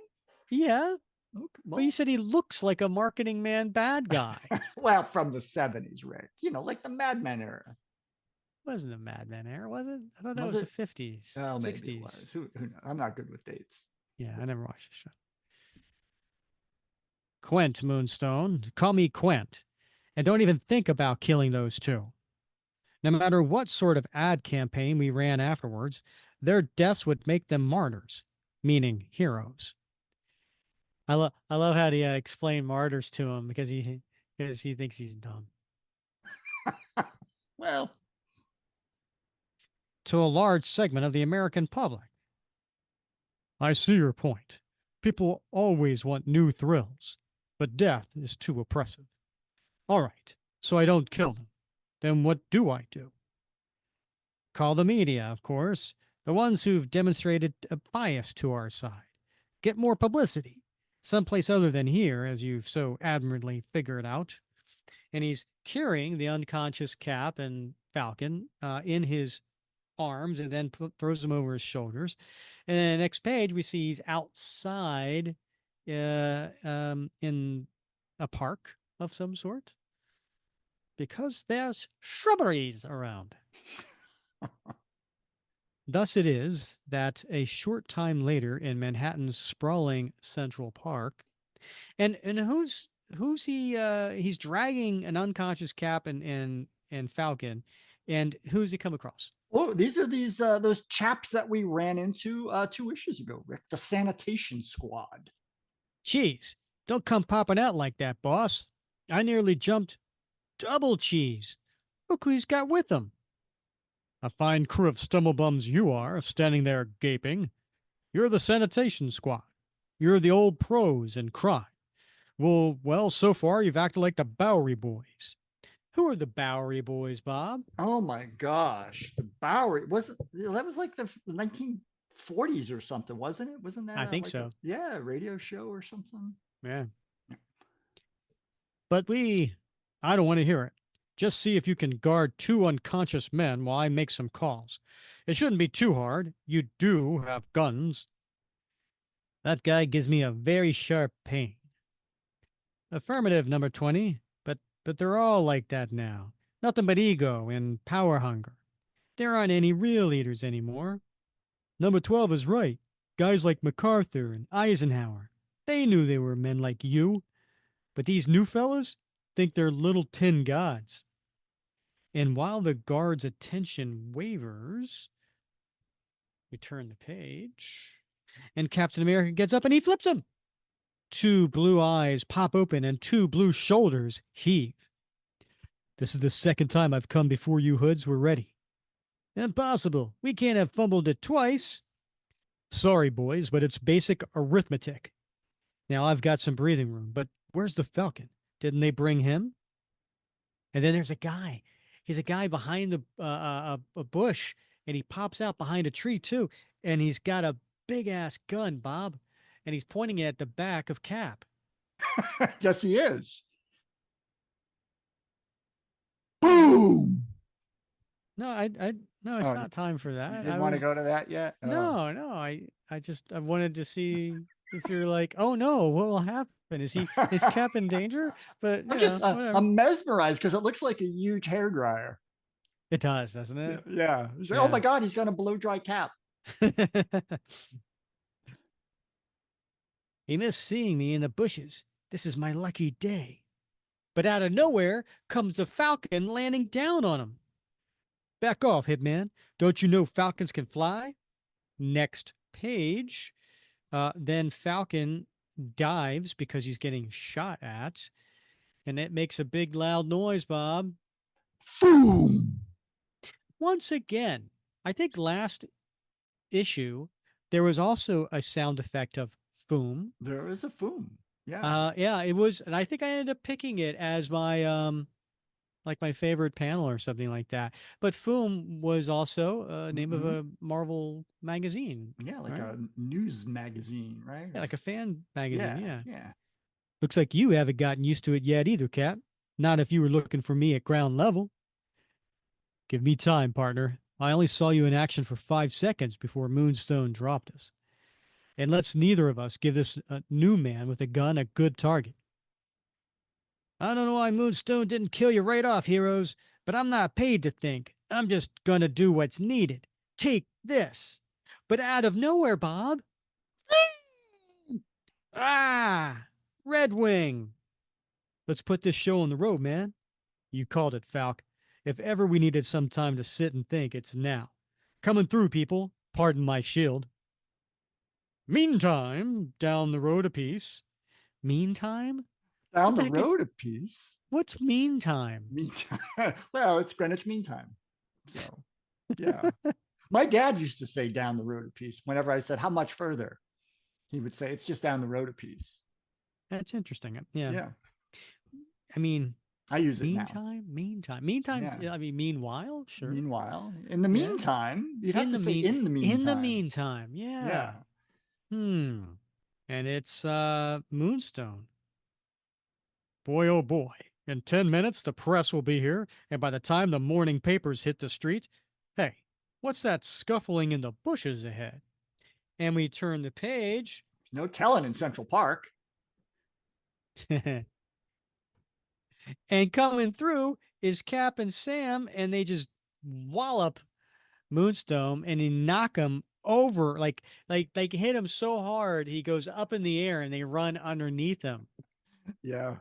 Speaker 1: Yeah.
Speaker 2: Okay,
Speaker 1: But you said he looks like a marketing man bad guy.
Speaker 2: well, from the 70s, Rick. Like the Mad Men era.
Speaker 1: Wasn't the Mad Men era, was it? I thought that
Speaker 2: Was
Speaker 1: was
Speaker 2: it?
Speaker 1: the 50s,
Speaker 2: Oh, maybe
Speaker 1: 60s.
Speaker 2: it was. Who knows? I'm not good with dates.
Speaker 1: Yeah, I never watched the show. Quent Moonstone. Call me Quent. And don't even think about killing those two. No matter what sort of ad campaign we ran afterwards, their deaths would make them martyrs, meaning heroes. I love how he explained martyrs to him because he thinks he's dumb.
Speaker 2: Well,
Speaker 1: To a large segment of the American public. I see your point. People always want new thrills, but death is too oppressive. All right, so I don't kill them. Then what do I do? Call the media, of course, the ones who've demonstrated a bias to our side. Get more publicity, someplace other than here, as you've so admirably figured out. And he's carrying the unconscious Cap and Falcon in his arms and then throws them over his shoulders. And then the next page, we see he's outside in a park of some sort because there's shrubberies around. Thus it is that a short time later in Manhattan's sprawling Central Park, and who's he? He's dragging an unconscious Cap and Falcon, and who's he come across?
Speaker 2: oh, these are those chaps that we ran into 2 issues ago, Rick. The sanitation squad.
Speaker 1: Cheese! Don't come popping out like that, boss! I nearly jumped double cheese. Look who he's got with him. A fine crew of stumblebums you are, standing there gaping. You're the sanitation squad. You're the old pros in crime. Well, so far you've acted like the Bowery Boys. Who are the Bowery Boys, Bob?
Speaker 2: Oh my gosh, the Bowery that was like the 1940s or something, wasn't it? Wasn't that?
Speaker 1: I think
Speaker 2: like
Speaker 1: so.
Speaker 2: Yeah, a radio show or something.
Speaker 1: Yeah. But I don't want to hear it. Just see if you can guard 2 unconscious men while I make some calls. It shouldn't be too hard. You do have guns. That guy gives me a very sharp pain. Affirmative, number 20. But they're all like that now. Nothing but ego and power hunger. There aren't any real leaders anymore. Number 12 is right. Guys like MacArthur and Eisenhower, they knew they were men like you. But these new fellas think they're little tin gods. And while the guard's attention wavers, we turn the page, and Captain America gets up and he flips him. 2 blue eyes pop open and 2 blue shoulders heave. This is the second time I've come before you hoods were ready. Impossible. We can't have fumbled it twice. Sorry, boys, but it's basic arithmetic. Now I've got some breathing room, but where's the Falcon? Didn't they bring him? And then there's a guy. He's a guy behind a bush, and he pops out behind a tree too, and he's got a big ass gun, Bob, and he's pointing it at the back of Cap.
Speaker 2: Yes, he is. Boom.
Speaker 1: No, no, it's not time for that.
Speaker 2: You
Speaker 1: I
Speaker 2: didn't want to
Speaker 1: was-
Speaker 2: go to that yet? Oh.
Speaker 1: No, I wanted to see if you're like, oh no, what will happen? Is Cap in danger? But
Speaker 2: I'm mesmerized because it looks like a huge hairdryer.
Speaker 1: it does, doesn't it?
Speaker 2: Yeah. It's like,
Speaker 1: Yeah.
Speaker 2: oh my God, he's gonna blow dry Cap.
Speaker 1: He missed seeing me in the bushes. This is my lucky day. But out of nowhere comes the Falcon landing down on him. Back off, Hitman. Don't you know Falcons can fly? Next page. Then Falcon dives because he's getting shot at. And it makes a big loud noise, Bob.
Speaker 2: Boom.
Speaker 1: Once again, I think last issue, there was also a sound effect of boom.
Speaker 2: There is a boom. Yeah.
Speaker 1: Yeah, it was, and I think I ended up picking it as my like my favorite panel or something like that. But Foom was also a name of a Marvel magazine.
Speaker 2: Yeah, like
Speaker 1: right?
Speaker 2: a news magazine, right?
Speaker 1: Yeah, like a fan magazine. Yeah.
Speaker 2: Yeah.
Speaker 1: Looks like you haven't gotten used to it yet either, Cap. Not if you were looking for me at ground level. Give me time, partner. I only saw you in action for 5 seconds before Moonstone dropped us. and let's neither of us give this new man with a gun a good target. I don't know why Moonstone didn't kill you right off, heroes, but I'm not paid to think. I'm just gonna do what's needed. Take this. But out of nowhere, Bob. Ah! Red Wing. Let's put this show on the road, man. You called it, Falk. If ever we needed some time to sit and think, it's now. Coming through, people. Pardon my shield. Meantime, down the road a piece. Meantime?
Speaker 2: Down
Speaker 1: What
Speaker 2: the
Speaker 1: the heck is-
Speaker 2: road a piece.
Speaker 1: What's meantime?
Speaker 2: Meantime. Well, it's Greenwich Mean Time. So, yeah. My dad used to say down the road a piece. Whenever I said, how much further? He would say, it's just down the road a piece.
Speaker 1: That's interesting. Yeah.
Speaker 2: Yeah.
Speaker 1: I mean,
Speaker 2: I use it now.
Speaker 1: meantime.
Speaker 2: Yeah.
Speaker 1: I mean, meanwhile, sure.
Speaker 2: Meanwhile, in the
Speaker 1: Yeah.
Speaker 2: meantime, you'd have to say in the meantime.
Speaker 1: In the meantime, yeah.
Speaker 2: Yeah.
Speaker 1: And it's Moonstone. Boy, oh boy. In 10 minutes, the press will be here, and by the time the morning papers hit the street, hey, what's that scuffling in the bushes ahead? And we turn the page.
Speaker 2: No telling in Central Park.
Speaker 1: And coming through is Cap and Sam, and they just wallop Moonstone and they knock him over, like hit him so hard he goes up in the air and they run underneath him.
Speaker 2: Yeah.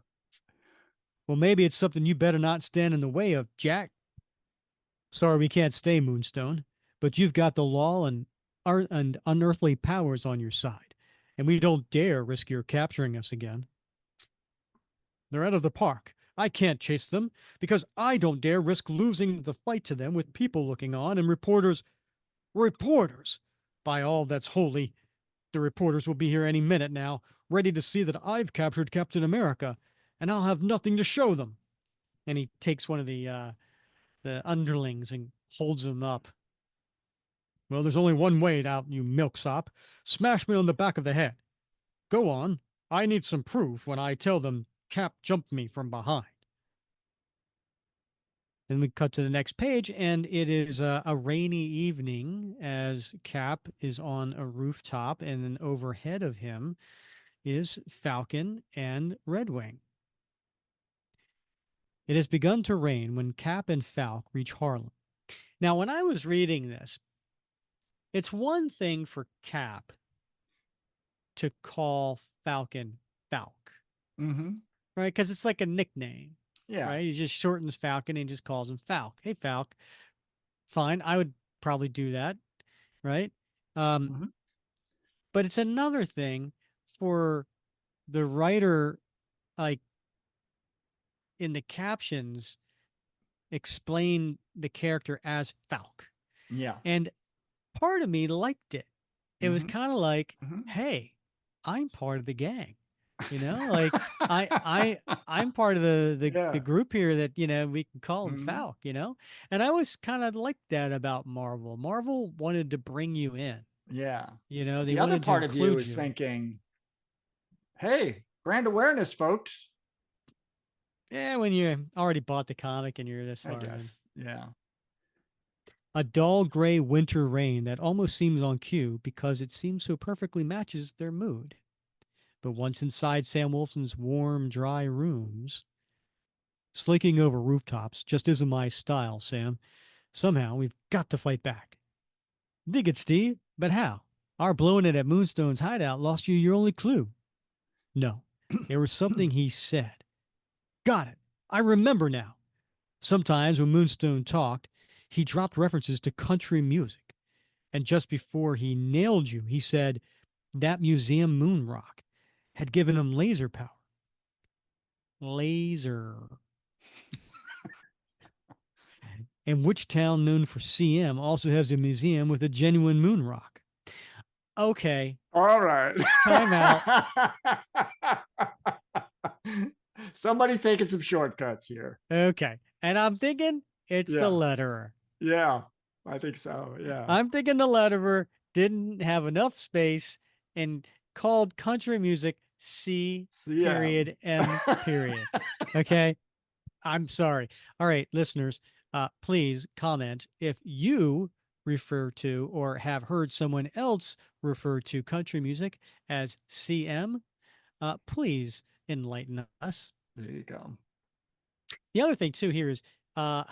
Speaker 1: Well, maybe it's something you better not stand in the way of, Jack. Sorry we can't stay, Moonstone, but you've got the law and unearthly powers on your side, and we don't dare risk your capturing us again. They're out of the park. I can't chase them because I don't dare risk losing the fight to them with people looking on and reporters. Reporters! By all that's holy, the reporters will be here any minute now, ready to see that I've captured Captain America, and I'll have nothing to show them. And he takes one of the underlings and holds him up. Well, there's only one way out, you milksop. Smash me on the back of the head. Go on. I need some proof when I tell them Cap jumped me from behind. Then we cut to the next page, and it is a rainy evening as Cap is on a rooftop, and then overhead of him is Falcon and Red Wing. It has begun to rain when Cap and Falk reach Harlem. Now, when I was reading this, it's one thing for Cap to call Falcon Falk,
Speaker 2: Mm-hmm.
Speaker 1: right? Because it's like a nickname.
Speaker 2: Yeah.
Speaker 1: Right? He just shortens Falcon and just calls him Falk. Hey, Falk. Fine. I would probably do that. Right?
Speaker 2: Mhm.
Speaker 1: But it's another thing for the writer, like in the captions, explain the character as Falk.
Speaker 2: Yeah.
Speaker 1: And part of me liked it. It was
Speaker 2: Mhm.
Speaker 1: kind of like,
Speaker 2: Mhm.
Speaker 1: hey, I'm part of the gang. You know, like I'm part of the
Speaker 2: Yeah.
Speaker 1: group here that, you know, we can call him
Speaker 2: Mhm.
Speaker 1: Falk, you know? And I always kind of liked that about Marvel. Marvel wanted to bring you in,
Speaker 2: Yeah.
Speaker 1: you know, they
Speaker 2: The other
Speaker 1: wanted
Speaker 2: part
Speaker 1: to
Speaker 2: of you
Speaker 1: include
Speaker 2: is
Speaker 1: you.
Speaker 2: thinking, hey, brand awareness, folks.
Speaker 1: Yeah, when you already bought the comic and you're this
Speaker 2: I
Speaker 1: far in.
Speaker 2: guess. Yeah.
Speaker 1: A dull gray winter rain that almost seems on cue because it seems so perfectly matches their mood. But once inside Sam Wilson's warm, dry rooms, slinking over rooftops just isn't my style, Sam. Somehow we've got to fight back. Dig it, Steve, but how? Our blowing it at Moonstone's hideout lost you your only clue. No, there was something he said. Got it. I remember now. Sometimes when Moonstone talked, he dropped references to country music. And just before he nailed you, he said that museum moon rock had given him laser power. Laser. And which town known for CM also has a museum with a genuine moon rock? Okay,
Speaker 2: All right.
Speaker 1: Time out.
Speaker 2: Somebody's taking some shortcuts here.
Speaker 1: okay. And I'm thinking it's
Speaker 2: Yeah.
Speaker 1: the letterer.
Speaker 2: Yeah, I think so. Yeah.
Speaker 1: I'm thinking the letterer didn't have enough space and called country music C
Speaker 2: CM.
Speaker 1: period M period. Okay. I'm sorry. All right, listeners, please comment if you refer to or have heard someone else refer to country music as CM, please enlighten us.
Speaker 2: There you go.
Speaker 1: The other thing too here is, I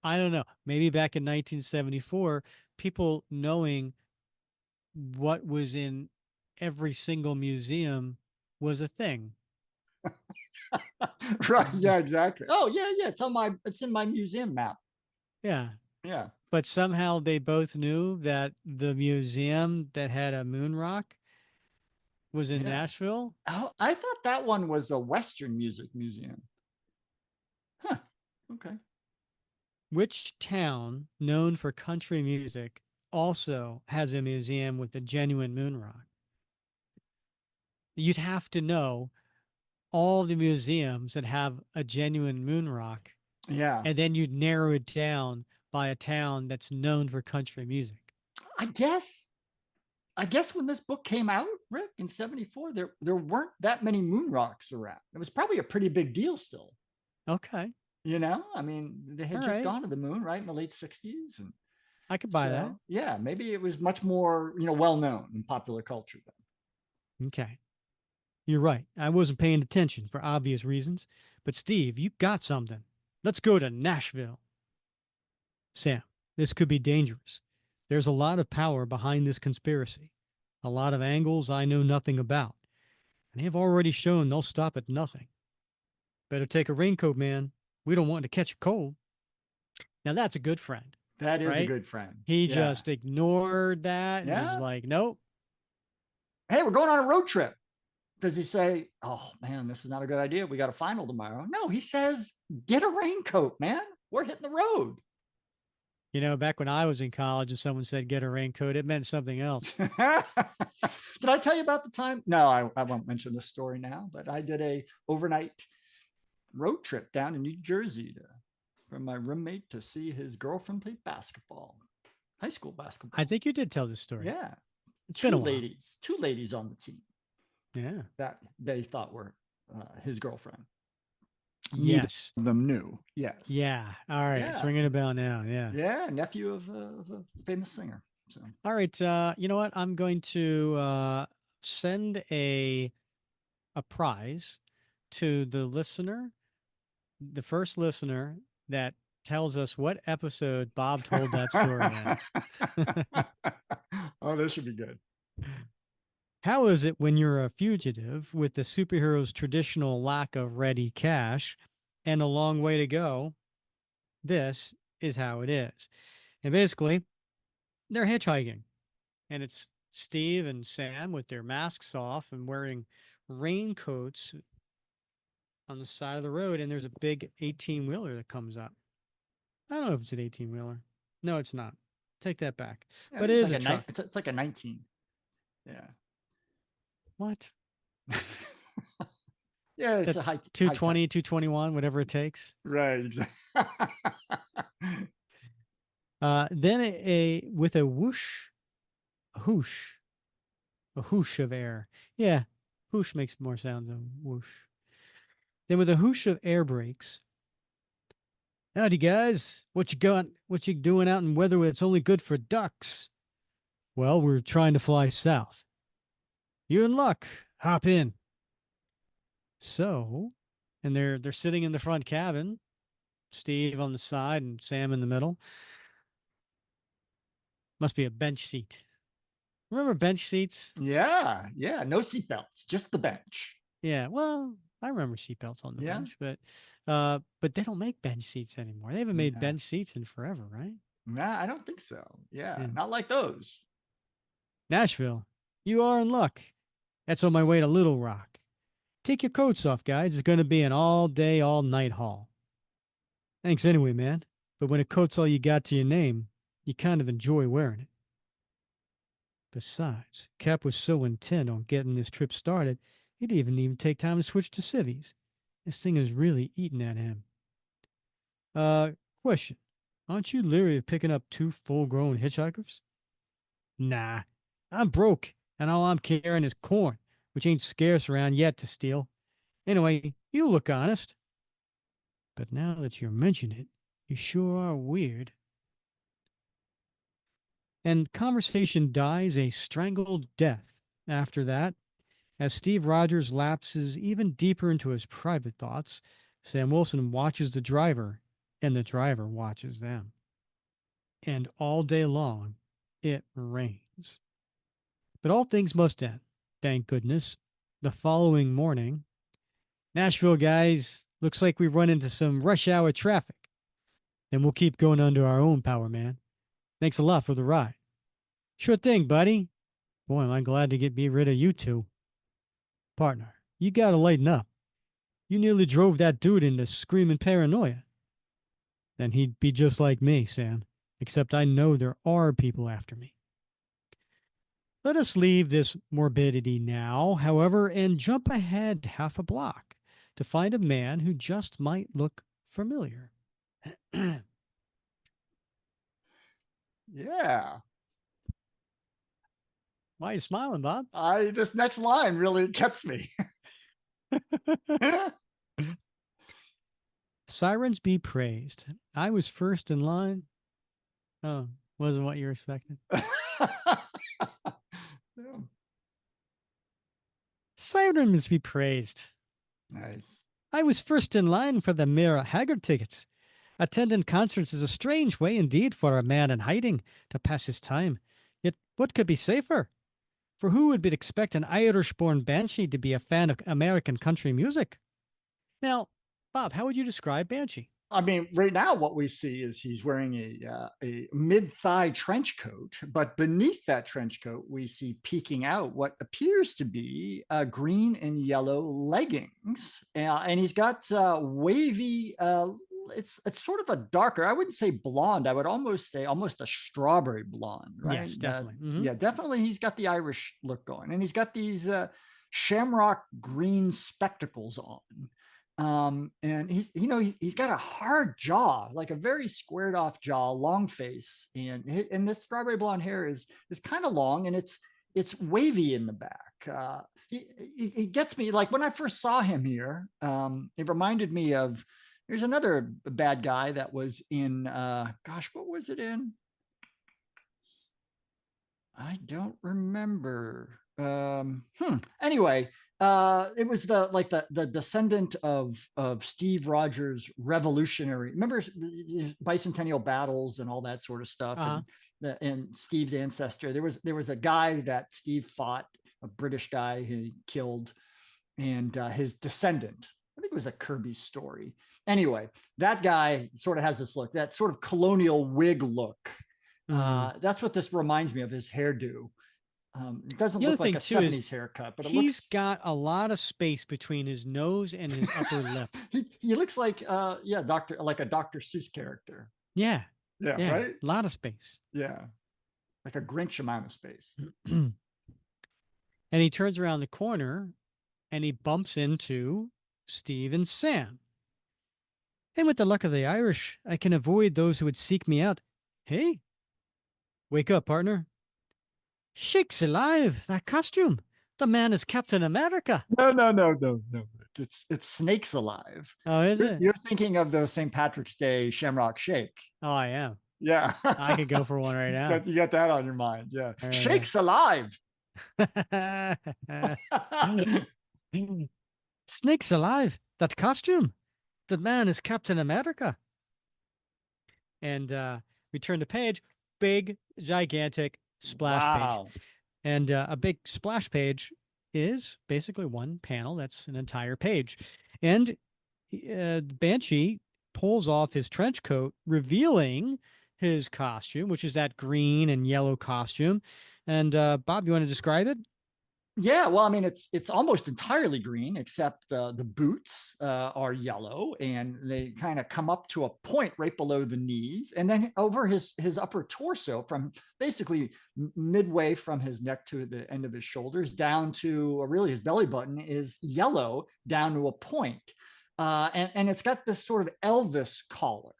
Speaker 1: don't know, maybe back in 1974, people knowing what was in every single museum was a thing.
Speaker 2: Right. Yeah, exactly. Oh, yeah, yeah. It's in my museum map.
Speaker 1: Yeah.
Speaker 2: Yeah.
Speaker 1: But somehow they both knew that the museum that had a moon rock was in
Speaker 2: Yeah.
Speaker 1: Nashville.
Speaker 2: Oh, I thought that one was a Western music museum. Huh. Okay.
Speaker 1: Which town known for country music also has a museum with a genuine moon rock? You'd have to know all the museums that have a genuine moon rock,
Speaker 2: Yeah.
Speaker 1: and then you'd narrow it down by a town that's known for country music.
Speaker 2: I guess when this book came out, Rick, in 74, there weren't that many moon rocks around. It was probably a pretty big deal still.
Speaker 1: Okay.
Speaker 2: I mean, they had
Speaker 1: All
Speaker 2: just
Speaker 1: right.
Speaker 2: gone to the moon, right, in the late 60s. And
Speaker 1: I could buy that.
Speaker 2: yeah, maybe it was much more, well known in popular culture then.
Speaker 1: Okay. You're right. I wasn't paying attention for obvious reasons. But Steve, you got something. Let's go to Nashville. Sam, this could be dangerous. There's a lot of power behind this conspiracy, a lot of angles I know nothing about, and they have already shown they'll stop at nothing. Better take a raincoat, man. We don't want to catch a cold. Now that's a good friend.
Speaker 2: That is a
Speaker 1: right?
Speaker 2: good friend.
Speaker 1: He
Speaker 2: Yeah.
Speaker 1: just ignored that and
Speaker 2: Yeah.
Speaker 1: just like, nope.
Speaker 2: Hey, we're going on a road trip. Does he say, oh man, this is not a good idea, we got a final tomorrow? No, he says, get a raincoat, man. We're hitting the road.
Speaker 1: You know, back when I was in college and someone said get a raincoat, it meant something else.
Speaker 2: Did I tell you about the time? No, I won't mention this story now, but I did a overnight road trip down in New Jersey for my roommate to see his girlfriend play basketball, high school basketball.
Speaker 1: I think you did tell this story.
Speaker 2: Yeah.
Speaker 1: It's been a while.
Speaker 2: Two ladies on the team
Speaker 1: Yeah.
Speaker 2: that they thought were his girlfriend.
Speaker 1: Yes.
Speaker 2: Neither of them knew. Yes.
Speaker 1: Yeah. All right. It's
Speaker 2: Yeah.
Speaker 1: ringing a bell now. Yeah.
Speaker 2: Yeah, nephew of a famous singer. So
Speaker 1: All right. You know what? I'm going to send a prize to the listener, the first listener that tells us what episode Bob told that story in.
Speaker 2: Oh, this should be good.
Speaker 1: How is it when you're a fugitive with the superhero's traditional lack of ready cash and a long way to go? This is how it is. And basically, they're hitchhiking. And it's Steve and Sam with their masks off and wearing raincoats on the side of the road. And there's a big 18-wheeler that comes up. I don't know if it's an 18-wheeler. No, it's not. Take that back.
Speaker 2: Yeah,
Speaker 1: but it
Speaker 2: it's
Speaker 1: is
Speaker 2: like
Speaker 1: a truck.
Speaker 2: It's like a 19. Yeah.
Speaker 1: What?
Speaker 2: Yeah, it's
Speaker 1: That
Speaker 2: a high
Speaker 1: 220, 221, whatever it takes.
Speaker 2: Right, exactly.
Speaker 1: Then with a whoosh, a whoosh of air. Yeah, whoosh makes more sounds than whoosh. Then with a whoosh of air brakes. Howdy guys, what you got? What you doing out in weather that's only good for ducks? Well, we're trying to fly south. You're in luck. Hop in. So, and they're sitting in the front cabin, Steve on the side and Sam in the middle. Must be a bench seat. Remember bench seats?
Speaker 2: Yeah, yeah. No seatbelts, just the bench.
Speaker 1: Yeah. Well, I remember seatbelts on the
Speaker 2: Yeah.
Speaker 1: bench, but they don't make bench seats anymore. They haven't made
Speaker 2: Yeah.
Speaker 1: bench seats in forever, right?
Speaker 2: Nah, I don't think so. Yeah,
Speaker 1: Yeah.
Speaker 2: not like those.
Speaker 1: Nashville, you are in luck. That's on my way to Little Rock. Take your coats off, guys. It's going to be an all-day, all-night haul. Thanks anyway, man. But when a coat's all you got to your name, you kind of enjoy wearing it. Besides, Cap was so intent on getting this trip started, he didn't even take time to switch to civvies. This thing is really eating at him. Question. Aren't you leery of picking up 2 full-grown hitchhikers? Nah, I'm broke, and all I'm carrying is corn, which ain't scarce around yet to steal. Anyway, you look honest. But now that you mention it, you sure are weird. and conversation dies a strangled death after that. As Steve Rogers lapses even deeper into his private thoughts, Sam Wilson watches the driver, and the driver watches them. And all day long, it rains. But all things must end, thank goodness. The following morning, Nashville guys, looks like we run into some rush hour traffic. Then we'll keep going under our own power, man. Thanks a lot for the ride. Sure thing, buddy. Boy, am I glad to be rid of you two. Partner, you gotta lighten up. You nearly drove that dude into screaming paranoia. Then he'd be just like me, Sam, except I know there are people after me. Let us leave this morbidity now, however, and jump ahead half a block to find a man who just might look familiar.
Speaker 2: Yeah.
Speaker 1: Why are you smiling, Bob?
Speaker 2: This next line really gets me.
Speaker 1: Sirens be praised. I was first in line. Oh, wasn't what you were expecting.
Speaker 2: Yeah.
Speaker 1: Sirens be praised.
Speaker 2: Nice.
Speaker 1: I was first in line for the Mira Haggard tickets. Attending concerts is a strange way indeed for a man in hiding to pass his time. Yet what could be safer? For who would expect an Irish-born Banshee to be a fan of American country music? Now, Bob, how would you describe Banshee?
Speaker 2: I mean, right now, what we see is he's wearing a mid-thigh trench coat, but beneath that trench coat, we see peeking out what appears to be green and yellow leggings, and he's got wavy. It's sort of a darker. I wouldn't say blonde. I would almost say almost a strawberry blonde, right?
Speaker 1: Yes, definitely.
Speaker 2: Yeah, definitely. He's got the Irish look going, and he's got these shamrock green spectacles on. And he's got a hard jaw, like a very squared off jaw, long face, and this strawberry blonde hair is kind of long, and it's wavy in the back. He gets me, like when I first saw him here. It reminded me of, there's another bad guy that was in gosh, what was it in? I don't remember. Anyway, it was the descendant of Steve Rogers' revolutionary. Remember bicentennial battles and all that sort of stuff, and Steve's ancestor. There was a guy that Steve fought, a British guy who he killed, and his descendant. I think it was a Kirby story. Anyway, that guy sort of has this look, that sort of colonial wig look. That's what this reminds me of, his hairdo. It doesn't look like a 70s haircut, but
Speaker 1: he's got a lot of space between his nose and his upper lip.
Speaker 2: He looks like a Dr. Seuss character.
Speaker 1: Yeah,
Speaker 2: right.
Speaker 1: A lot of space.
Speaker 2: Yeah, like a Grinch amount of space.
Speaker 1: And he turns around the corner, and he bumps into Steve and Sam. And with the luck of the Irish, I can avoid those who would seek me out. Hey, wake up, partner. Shakes alive! That costume! The man is Captain America.
Speaker 2: No. It's Snakes Alive.
Speaker 1: Oh, is it?
Speaker 2: You're thinking of the St. Patrick's Day Shamrock Shake.
Speaker 1: Oh, I am.
Speaker 2: Yeah.
Speaker 1: I could go for one right now.
Speaker 2: You got that on your mind. Yeah. Shakes Alive.
Speaker 1: Snakes alive! That costume! The man is Captain America. And we turn the page. Big, gigantic splash page. And a big splash page is basically one panel. That's an entire page. And Banshee pulls off his trench coat, revealing his costume, which is that green and yellow costume. And Bob, you want to describe it?
Speaker 2: Yeah, well, I mean, it's almost entirely green, except the boots are yellow, and they kind of come up to a point right below the knees, and then over his upper torso, from basically midway from his neck to the end of his shoulders down to really his belly button is yellow down to a point, and it's got this sort of Elvis collar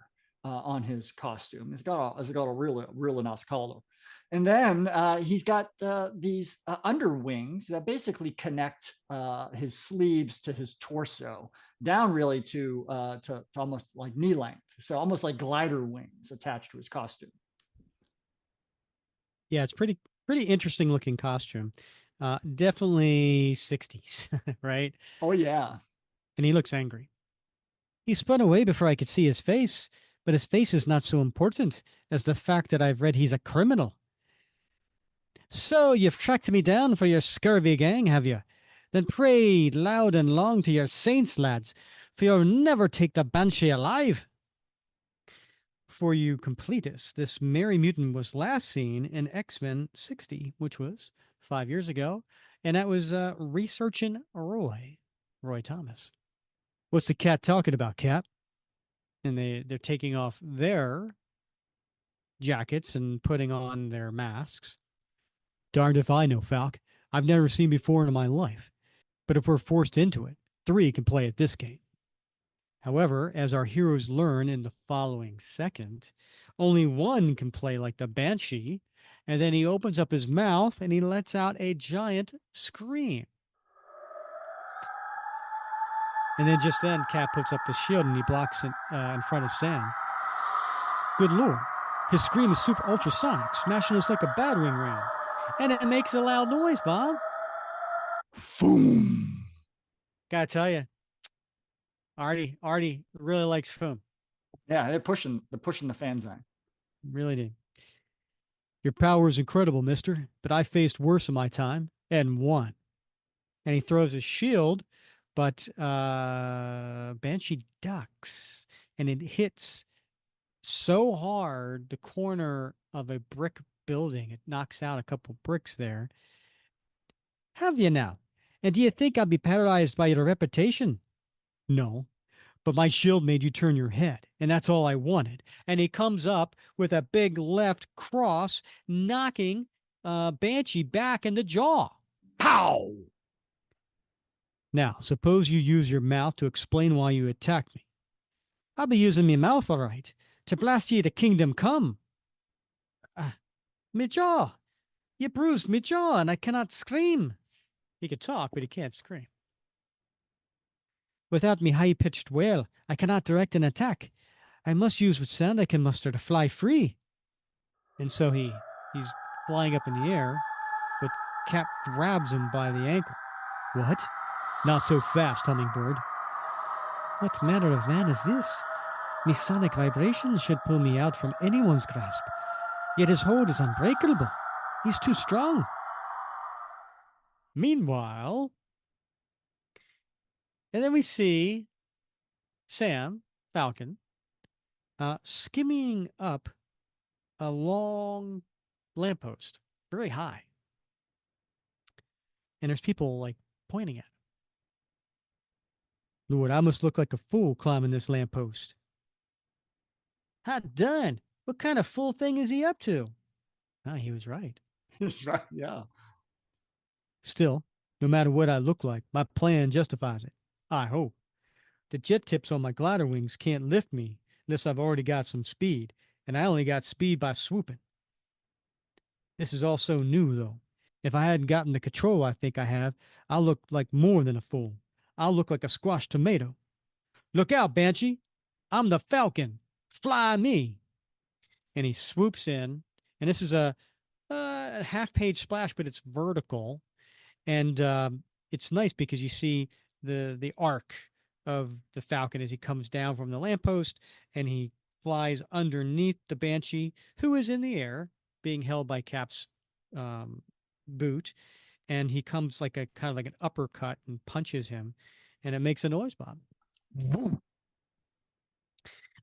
Speaker 2: on his costume. It's got a really nice collar. And then he's got these underwings that basically connect his sleeves to his torso, down really to almost like knee length. So almost like glider wings attached to his costume.
Speaker 1: Yeah, it's pretty interesting looking costume. Definitely 60s, right?
Speaker 2: Oh yeah.
Speaker 1: And he looks angry. He spun away before I could see his face, but his face is not so important as the fact that I've read he's a criminal. So you've tracked me down for your scurvy gang, have you? Then pray loud and long to your saints, lads, for you'll never take the Banshee alive. For you completists, this merry mutant was last seen in X-Men 60, which was 5 years ago, and that was researching Roy Thomas. What's the cat talking about, Cap? And they're taking off their jackets and putting on their masks. Darned if I know, Falk. I've never seen before in my life. But if we're forced into it, 3 can play at this game. However, as our heroes learn in the following second, only 1 can play like the Banshee, and then he opens up his mouth and he lets out a giant scream. And then just then, Cap puts up his shield and he blocks it in front of Sam. Good lord, his scream is super ultrasonic, smashing us like a battering ram. And it makes a loud noise, Bob.
Speaker 2: Boom.
Speaker 1: Gotta tell you, Artie really likes Foom.
Speaker 2: Yeah, they're pushing the fans on.
Speaker 1: Really did. Your power is incredible, mister, but I faced worse in my time and won. And he throws his shield, but Banshee ducks, and it hits so hard the corner of a brick building. It knocks out a couple bricks there. Have you now? And do you think I'll be paralyzed by your reputation? No, but my shield made you turn your head, and that's all I wanted. And he comes up with a big left cross, knocking Banshee back in the jaw.
Speaker 2: Pow!
Speaker 1: Now, suppose you use your mouth to explain why you attacked me. I'll be using me mouth, all right, to blast ye to kingdom come. Me jaw! You bruised me jaw, and I cannot scream. He can talk, but he can't scream. Without me high-pitched wail, I cannot direct an attack. I must use what sound I can muster to fly free. And so he's flying up in the air, but Cap grabs him by the ankle. What? Not so fast, Hummingbird. What manner of man is this? Me sonic vibrations should pull me out from anyone's grasp. Yet his hold is unbreakable. He's too strong. Meanwhile, and then we see Sam, Falcon, skimming up a long lamppost, very high. And there's people like pointing at him. Lord, I must look like a fool climbing this lamppost. Hot done. What kind of fool thing is he up to? Ah, he was right.
Speaker 2: That's right. Yeah.
Speaker 1: Still, no matter what I look like, my plan justifies it. I hope. The jet tips on my glider wings can't lift me unless I've already got some speed, and I only got speed by swooping. This is all so new, though. If I hadn't gotten the control I think I have, I'll look like more than a fool. I'll look like a squashed tomato. Look out, Banshee. I'm the Falcon. Fly me. And he swoops in, and this is a half-page splash, but it's vertical. And it's nice because you see the arc of the Falcon as he comes down from the lamppost, and he flies underneath the Banshee, who is in the air, being held by Cap's boot, and he comes like a kind of like an uppercut and punches him, and it makes a noise, Bob.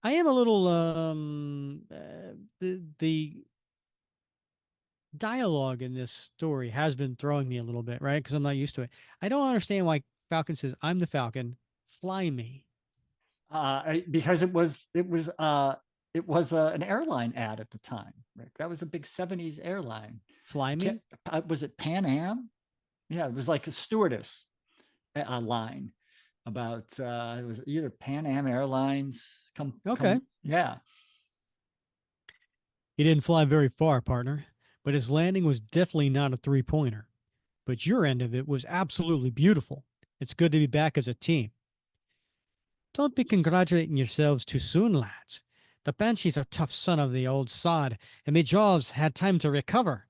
Speaker 1: I am a little the dialogue in this story has been throwing me a little bit, right? Because I'm not used to it. I don't understand why Falcon says, "I'm the Falcon, fly me."
Speaker 2: Because it was an airline ad at the time, Rick. That was a big 70s airline.
Speaker 1: Fly me?
Speaker 2: Was it Pan Am? Yeah, it was like a stewardess line about it was either Pan Am Airlines. Yeah.
Speaker 1: He didn't fly very far, partner, but his landing was definitely not a three-pointer. But your end of it was absolutely beautiful. It's good to be back as a team. Don't be congratulating yourselves too soon, lads. The Banshee's a tough son of the old sod, and me jaws had time to recover.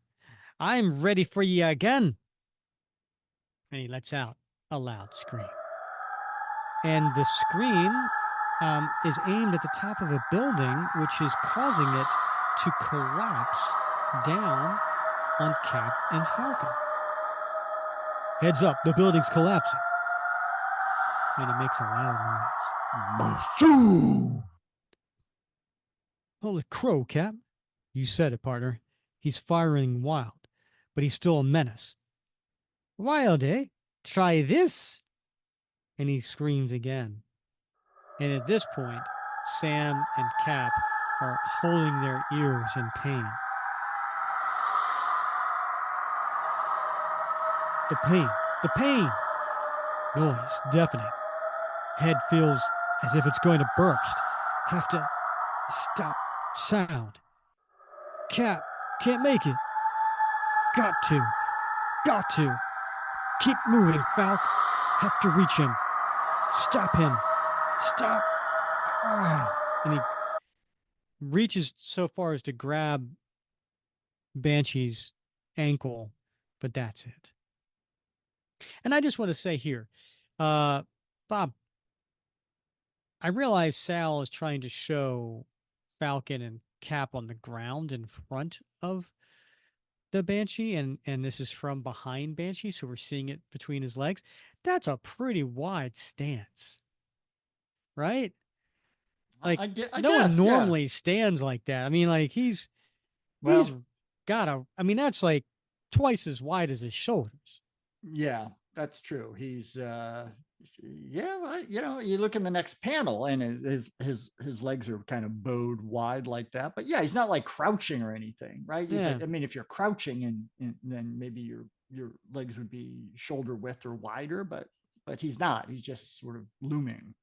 Speaker 1: I'm ready for ye again. And he lets out a loud scream. And the scream is aimed at the top of a building, which is causing it to collapse down on Cap and Falcon. Heads up, the building's collapsing. And it makes a loud noise. Holy crow, Cap. You said it, partner. He's firing wild, but he's still a menace. Wild, eh? Try this. And he screams again. And at this point, Sam and Cap are holding their ears in pain. The pain. Noise, deafening. Head feels as if it's going to burst. Have to stop sound. Cap, can't make it. Got to. Keep moving, Falk. Have to reach him. Stop him. Stop. And he reaches so far as to grab Banshee's ankle, but that's it. And I just want to say here, Bob, I realize Sal is trying to show Falcon and Cap on the ground in front of the Banshee, and this is from behind Banshee, so we're seeing it between his legs. That's a pretty wide stance, right? Like,
Speaker 2: I
Speaker 1: no
Speaker 2: guess,
Speaker 1: one
Speaker 2: yeah.
Speaker 1: normally stands like that. I mean, like, he's got a, I mean, that's like twice as wide as his shoulders.
Speaker 2: Yeah, that's true. He's you look in the next panel and his legs are kind of bowed wide like that. But yeah, he's not like crouching or anything, right?
Speaker 1: Yeah.
Speaker 2: I mean, if you're crouching and then maybe your legs would be shoulder width or wider, but he's not. He's just sort of looming.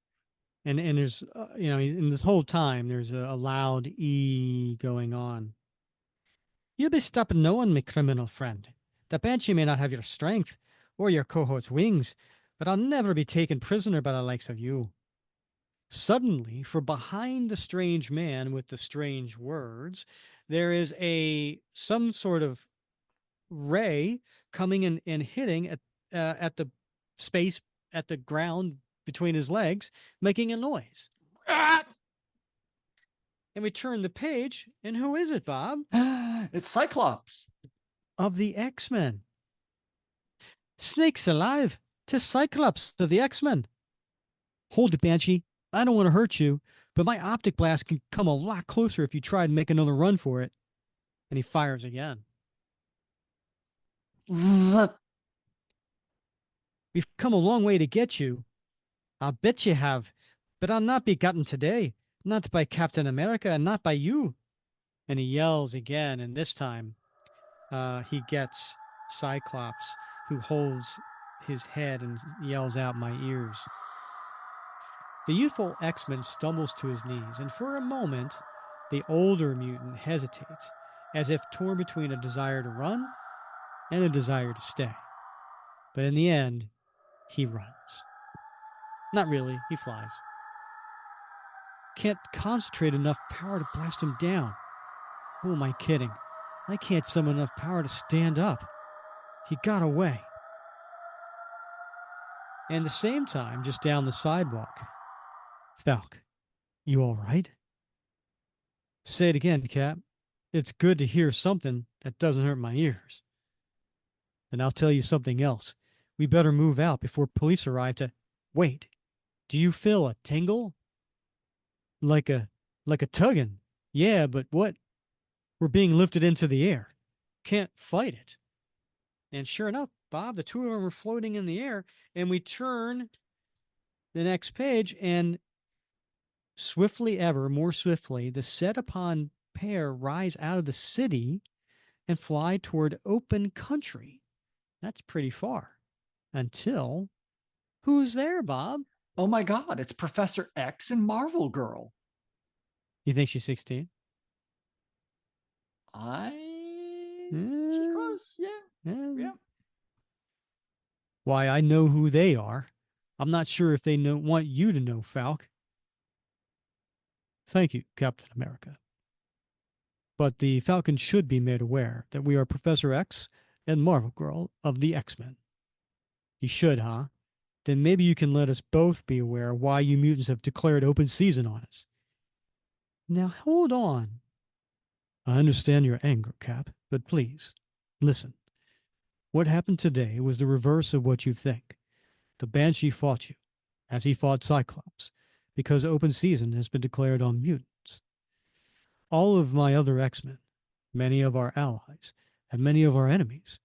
Speaker 1: And there's in this whole time there's a loud E going on. You'll be stopping no one, my criminal friend. The Banshee may not have your strength or your cohort's wings, but I'll never be taken prisoner by the likes of you. Suddenly, from behind the strange man with the strange words, there is some sort of ray coming in and hitting at the space at the ground between his legs, making a noise. And we turn the page, and who is it, Bob?
Speaker 2: It's Cyclops.
Speaker 1: Of the X-Men. Snakes alive! 'Tis Cyclops of the X-Men. Hold it, Banshee. I don't want to hurt you, but my optic blast can come a lot closer if you try and make another run for it. And he fires again.
Speaker 2: Zzz.
Speaker 1: We've come a long way to get you. I'll bet you have, but I'll not be gotten today. Not by Captain America and not by you. And he yells again, and this time he gets Cyclops, who holds his head and yells out, "My ears." The youthful X-Men stumbles to his knees, and for a moment, the older mutant hesitates, as if torn between a desire to run and a desire to stay. But in the end, he runs. Not really, he flies. Can't concentrate enough power to blast him down. Who am I kidding? I can't summon enough power to stand up. He got away. And at the same time, just down the sidewalk, Falk, you all right? Say it again, Cap. It's good to hear something that doesn't hurt my ears. And I'll tell you something else. We better move out before police arrive to... Wait, do you feel a tingle? Like a tugging. Yeah, but what? We're being lifted into the air. Can't fight it. And sure enough, Bob, the two of them are floating in the air, and we turn the next page, and more swiftly, the set-upon pair rise out of the city and fly toward open country. That's pretty far. Until... Who's there, Bob?
Speaker 2: Oh my God, it's Professor X and Marvel Girl.
Speaker 1: You think she's 16?
Speaker 2: She's close. Yeah.
Speaker 1: Why, I know who they are. I'm not sure if they want you to know, Falk. Thank you, Captain America. but the Falcon should be made aware that we are Professor X and Marvel Girl of the X-Men. You should, huh? Then maybe you can let us both be aware why you mutants have declared open season on us. Now hold on. I understand your anger, Cap, but please, listen. What happened today was the reverse of what you think. The Banshee fought you, as he fought Cyclops, because open season has been declared on mutants. All of my other X-Men, many of our allies, and many of our enemies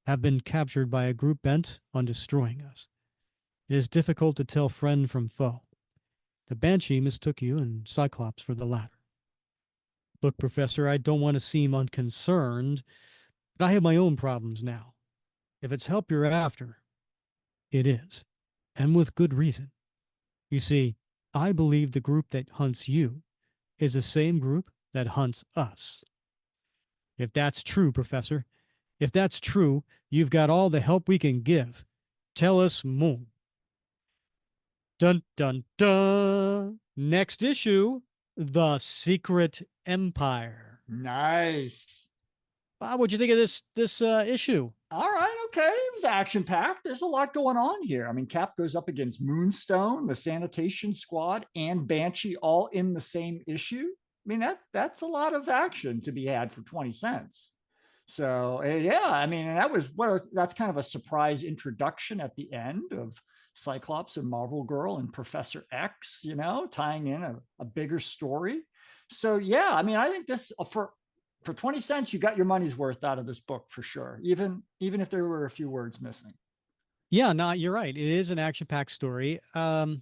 Speaker 1: have been captured by a group bent on destroying us. It is difficult to tell friend from foe. The Banshee mistook you and Cyclops for the latter. Look, Professor, I don't want to seem unconcerned, but I have my own problems now. If it's help you're after, it is, and with good reason. You see, I believe the group that hunts you is the same group that hunts us. If that's true, Professor, if that's true, you've got all the help we can give. Tell us more. Dun dun dun. Next issue, The Secret Empire.
Speaker 2: Nice.
Speaker 1: Bob, what'd you think of this issue?
Speaker 2: All right, okay. It was action packed. There's a lot going on here. I mean, Cap goes up against Moonstone, the Sanitation Squad, and Banshee all in the same issue. I mean, that's a lot of action to be had for 20 cents. So yeah, I mean, and that's kind of a surprise introduction at the end of Cyclops and Marvel Girl and Professor X, tying in a bigger story. So yeah, I mean, I think this for 20 cents, you got your money's worth out of this book for sure, even if there were a few words missing.
Speaker 1: Yeah, no, you're right. It is an action-packed story. I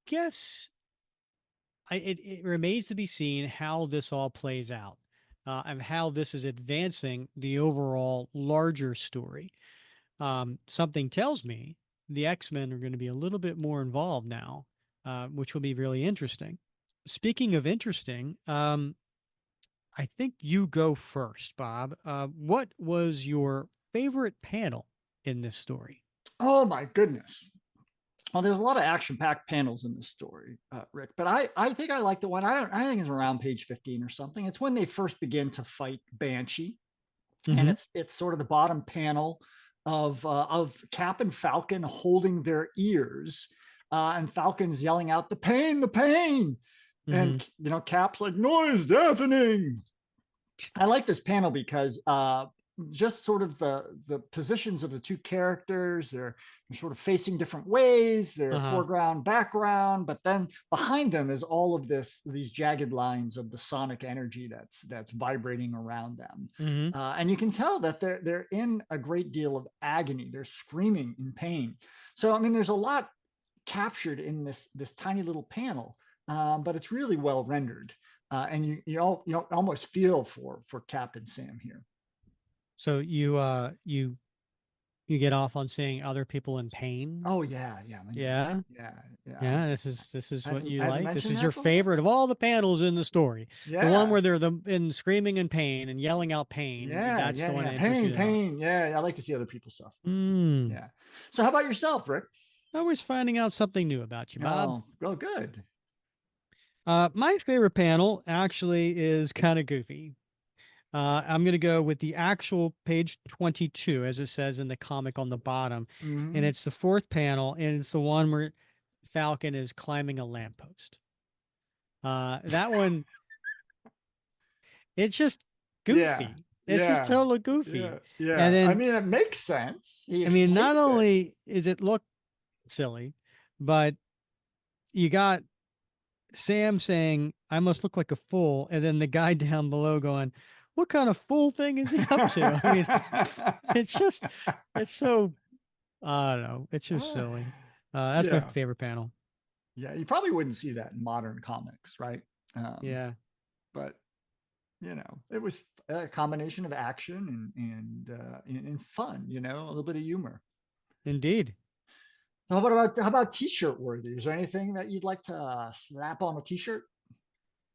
Speaker 1: guess it remains to be seen how this all plays out, and how this is advancing the overall larger story. Something tells me the X-Men are going to be a little bit more involved now, which will be really interesting. Speaking of interesting, I think you go first, Bob. What was your favorite panel in this story?
Speaker 2: Oh my goodness. Well, there's a lot of action-packed panels in this story, Rick. But I think I like the one. I think it's around page 15 or something. It's when they first begin to fight Banshee, and it's sort of the bottom panel of Cap and Falcon holding their ears, and Falcon's yelling out, "The pain, the pain!" And Cap's like, "Noise deafening." I like this panel because just sort of the positions of the two characters, they're sort of facing different ways. They're foreground, background, but then behind them is all of these jagged lines of the sonic energy that's vibrating around them, and you can tell that they're in a great deal of agony. They're screaming in pain. So I mean, there's a lot captured in this tiny little panel, but it's really well rendered, and you almost feel for Cap and Sam here.
Speaker 1: So you get off on seeing other people in pain.
Speaker 2: Oh yeah, I mean, yeah.
Speaker 1: This is what you
Speaker 2: I
Speaker 1: like. This is
Speaker 2: that
Speaker 1: your
Speaker 2: before?
Speaker 1: favorite of all the panels in the story.
Speaker 2: Yeah.
Speaker 1: The one where they're in screaming in pain and yelling out pain.
Speaker 2: Yeah,
Speaker 1: That's the one.
Speaker 2: Pain. Yeah, I like to see other people suffer.
Speaker 1: Mm.
Speaker 2: Yeah. So how about yourself, Rick?
Speaker 1: Always finding out something new about you, Bob.
Speaker 2: Oh, good.
Speaker 1: My favorite panel actually is kind of goofy. I'm going to go with the actual page 22, as it says in the comic on the bottom. And it's the fourth panel, and it's the one where Falcon is climbing a lamppost. That one, it's just goofy.
Speaker 2: Yeah.
Speaker 1: It's just totally goofy.
Speaker 2: Yeah.
Speaker 1: And then,
Speaker 2: I mean, it makes sense.
Speaker 1: Not only is it look silly, but you got Sam saying, "I must look like a fool," and then the guy down below going, "What kind of fool thing is he up to?" I mean, it's so, I don't know. It's just silly. That's my favorite panel.
Speaker 2: Yeah, you probably wouldn't see that in modern comics, right?
Speaker 1: Yeah.
Speaker 2: But, it was a combination of action and fun, a little bit of humor.
Speaker 1: Indeed.
Speaker 2: So how about t-shirt worthy? Is there anything that you'd like to slap on a t-shirt?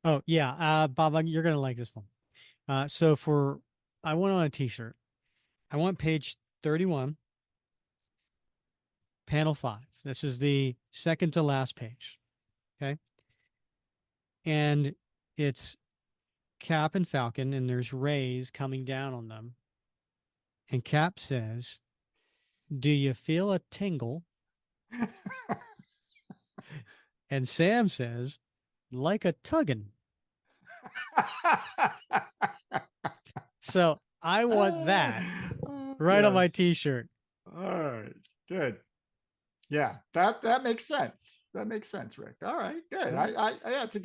Speaker 1: Oh, yeah. Bob, you're going to like this one. I want on a t-shirt. I want page 31, panel 5. This is the second to last page. Okay. And it's Cap and Falcon, and there's rays coming down on them. And Cap says, "Do you feel a tingle?" And Sam says, "Like a tuggin'." So I want that right on my
Speaker 2: Yes.
Speaker 1: t-shirt.
Speaker 2: All right, good. Yeah, that makes sense. That makes sense, Rick. All right, good.
Speaker 1: Right?
Speaker 2: Yeah, it's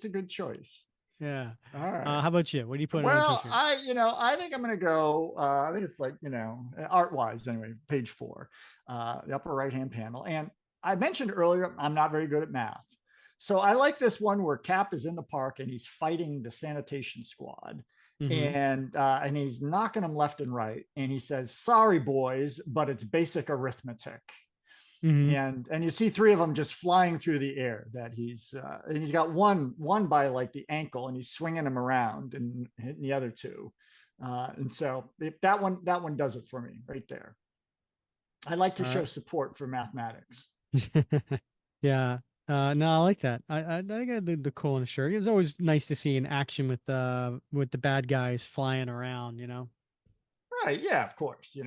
Speaker 2: a good choice.
Speaker 1: Yeah.
Speaker 2: All right.
Speaker 1: How about you? What are you putting on a
Speaker 2: Well,
Speaker 1: t-shirt?
Speaker 2: I think I'm gonna go. I think it's like art wise anyway. Page 4, the upper right hand panel. And I mentioned earlier I'm not very good at math, so I like this one where Cap is in the park and he's fighting the sanitation squad,
Speaker 1: Mm-hmm.
Speaker 2: and he's knocking them left and right, and he says, "Sorry, boys, but it's basic arithmetic."
Speaker 1: Mm-hmm.
Speaker 2: And you see 3 of them just flying through the air. That and he's got one by like the ankle, and he's swinging him around and hitting the other 2. And so that one does it for me right there. I like to
Speaker 1: All
Speaker 2: show
Speaker 1: right.
Speaker 2: support for mathematics.
Speaker 1: Yeah. No, I like that. I got the cool in a shirt. It's always nice to see an action with the bad guys flying around, you know.
Speaker 2: Right? Yeah, of course.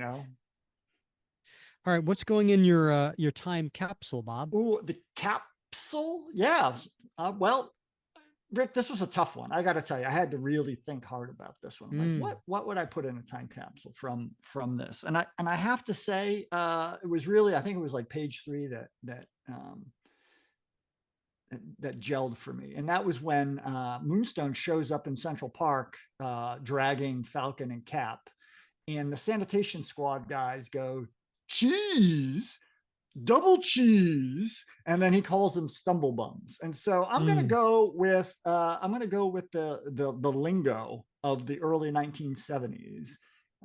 Speaker 1: All right, what's going in your time capsule, Bob?
Speaker 2: Ooh, the capsule. Yeah. Well, Rick, this was a tough one. I got to tell you, I had to really think hard about this one. Like,
Speaker 1: Mm.
Speaker 2: what would I put in a time capsule from this? And I have to say, it was really, I think it was like page 3 that gelled for me, and that was when Moonstone shows up in Central Park, dragging Falcon and Cap, and the sanitation squad guys go, "Cheese, double cheese," and then he calls them stumblebums. And so I'm going to
Speaker 1: Mm.
Speaker 2: go with the lingo of the early 1970s.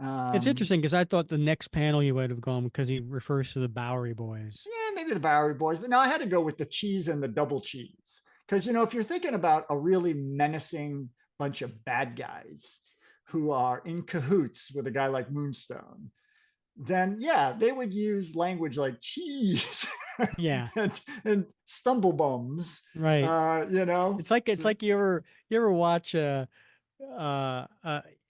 Speaker 1: It's
Speaker 2: Um,
Speaker 1: interesting because I thought the next panel you would have gone because he refers to the Bowery Boys.
Speaker 2: yeah, maybe the Bowery Boys, but no, I had to go with the cheese and the double cheese, because if you're thinking about a really menacing bunch of bad guys who are in cahoots with a guy like Moonstone, then yeah, they would use language like cheese
Speaker 1: Yeah,
Speaker 2: and stumblebums.
Speaker 1: right. It's
Speaker 2: So,
Speaker 1: like you ever watch uh, uh,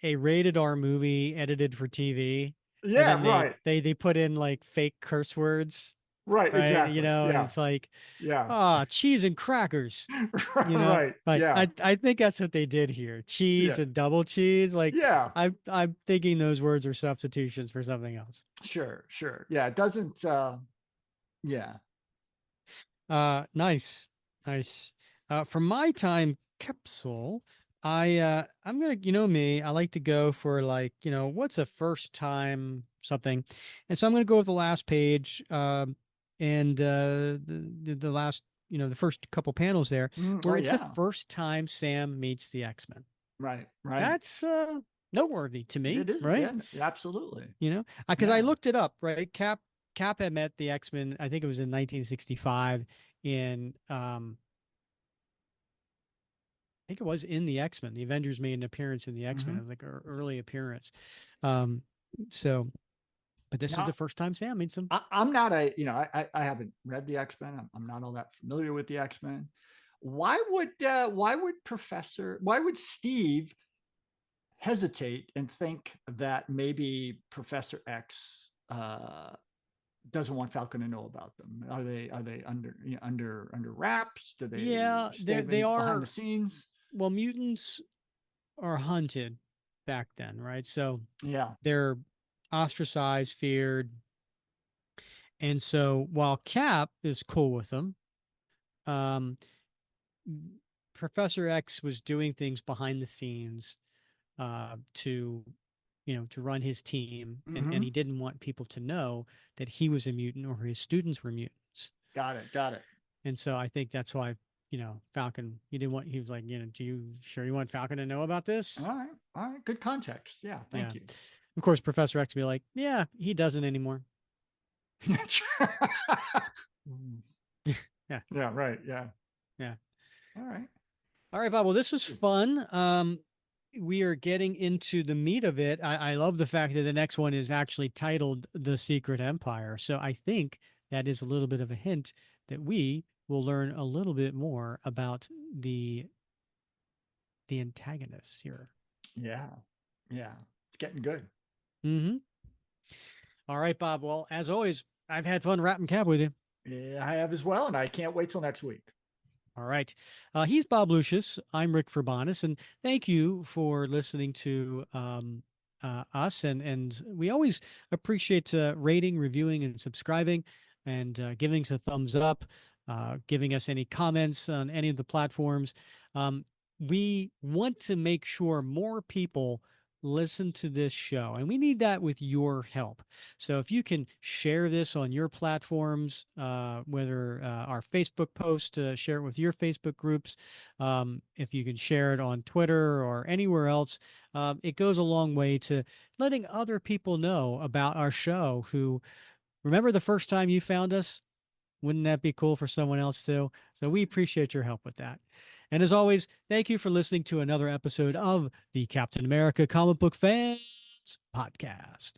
Speaker 1: a rated R movie edited for TV, and
Speaker 2: yeah,
Speaker 1: then they
Speaker 2: right,
Speaker 1: they they put in like fake curse words,
Speaker 2: right,
Speaker 1: right? You
Speaker 2: exactly,
Speaker 1: know, and
Speaker 2: yeah,
Speaker 1: it's like,
Speaker 2: yeah,
Speaker 1: cheese and crackers. You know,
Speaker 2: right,
Speaker 1: like
Speaker 2: yeah,
Speaker 1: I think that's what they did here. Cheese
Speaker 2: yeah,
Speaker 1: and double cheese. Like
Speaker 2: yeah,
Speaker 1: I'm thinking those words are substitutions for something else.
Speaker 2: sure, yeah. It doesn't. Yeah.
Speaker 1: Nice, nice. For my time capsule, I'm gonna, me, I like to go for like, what's a first time something, and so I'm gonna go with the last page, and the last, the first couple panels there,
Speaker 2: Oh
Speaker 1: where it's the
Speaker 2: yeah.
Speaker 1: first time Sam meets the X-Men.
Speaker 2: Right. Right.
Speaker 1: That's noteworthy to me,
Speaker 2: It is.
Speaker 1: right?
Speaker 2: Yeah. Absolutely.
Speaker 1: Because I
Speaker 2: Yeah.
Speaker 1: looked it up, right? Cap had met the X-Men, I think it was in 1965 in I think it was in the X-Men. The Avengers made an appearance in the X-Men. It
Speaker 2: Hmm.
Speaker 1: was like an early appearance. Um so but this is the
Speaker 2: Now,
Speaker 1: first time Sam meets him.
Speaker 2: I'm not a. I haven't read the X-Men. I'm not all that familiar with the X-Men. Why would Steve hesitate and think that maybe Professor X doesn't want Falcon to know about them? Are they under wraps? Do they
Speaker 1: Yeah,
Speaker 2: stay
Speaker 1: they
Speaker 2: behind the
Speaker 1: are.
Speaker 2: scenes?
Speaker 1: Well, mutants are hunted back then, right? So
Speaker 2: Yeah.
Speaker 1: they're ostracized, feared. And so while Cap is cool with them, um, Professor X was doing things behind the scenes to, to run his team, and
Speaker 2: Hmm.
Speaker 1: he didn't want people to know that he was a mutant or his students were mutants.
Speaker 2: Got it. Got it.
Speaker 1: And so I think that's why, Falcon, he was like, do you sure you want Falcon to know about this?
Speaker 2: All right. All right. Good context. Yeah.
Speaker 1: Yeah.
Speaker 2: Thank you.
Speaker 1: Of course, Professor X would be like, yeah, he doesn't anymore. Yeah.
Speaker 2: Yeah. Right. Yeah.
Speaker 1: Yeah.
Speaker 2: All right.
Speaker 1: All right, Bob. Well, this was fun. We are getting into the meat of it. I love the fact that the next one is actually titled The Secret Empire. So I think that is a little bit of a hint that we will learn a little bit more about the the antagonists here.
Speaker 2: Yeah. Yeah. It's getting good.
Speaker 1: Mm-hmm. All right, Bob. Well, as always, I've had fun rapping cab with you.
Speaker 2: Yeah, I have as well. And I can't wait till next week.
Speaker 1: All right. He's Bob Lucius. I'm Rick Verbanis, and thank you for listening to us. And we always appreciate rating, reviewing, and subscribing, and giving us a thumbs up, giving us any comments on any of the platforms. We want to make sure more people listen to this show, and we need that with your help. So if you can share this on your platforms, whether our Facebook post, share it with your Facebook groups, if you can share it on Twitter or anywhere else, it goes a long way to letting other people know about our show who remember the first time you found us. Wouldn't that be cool for someone else too? So we appreciate your help with that. And as always, thank you for listening to another episode of the Captain America Comic Book Fans Podcast.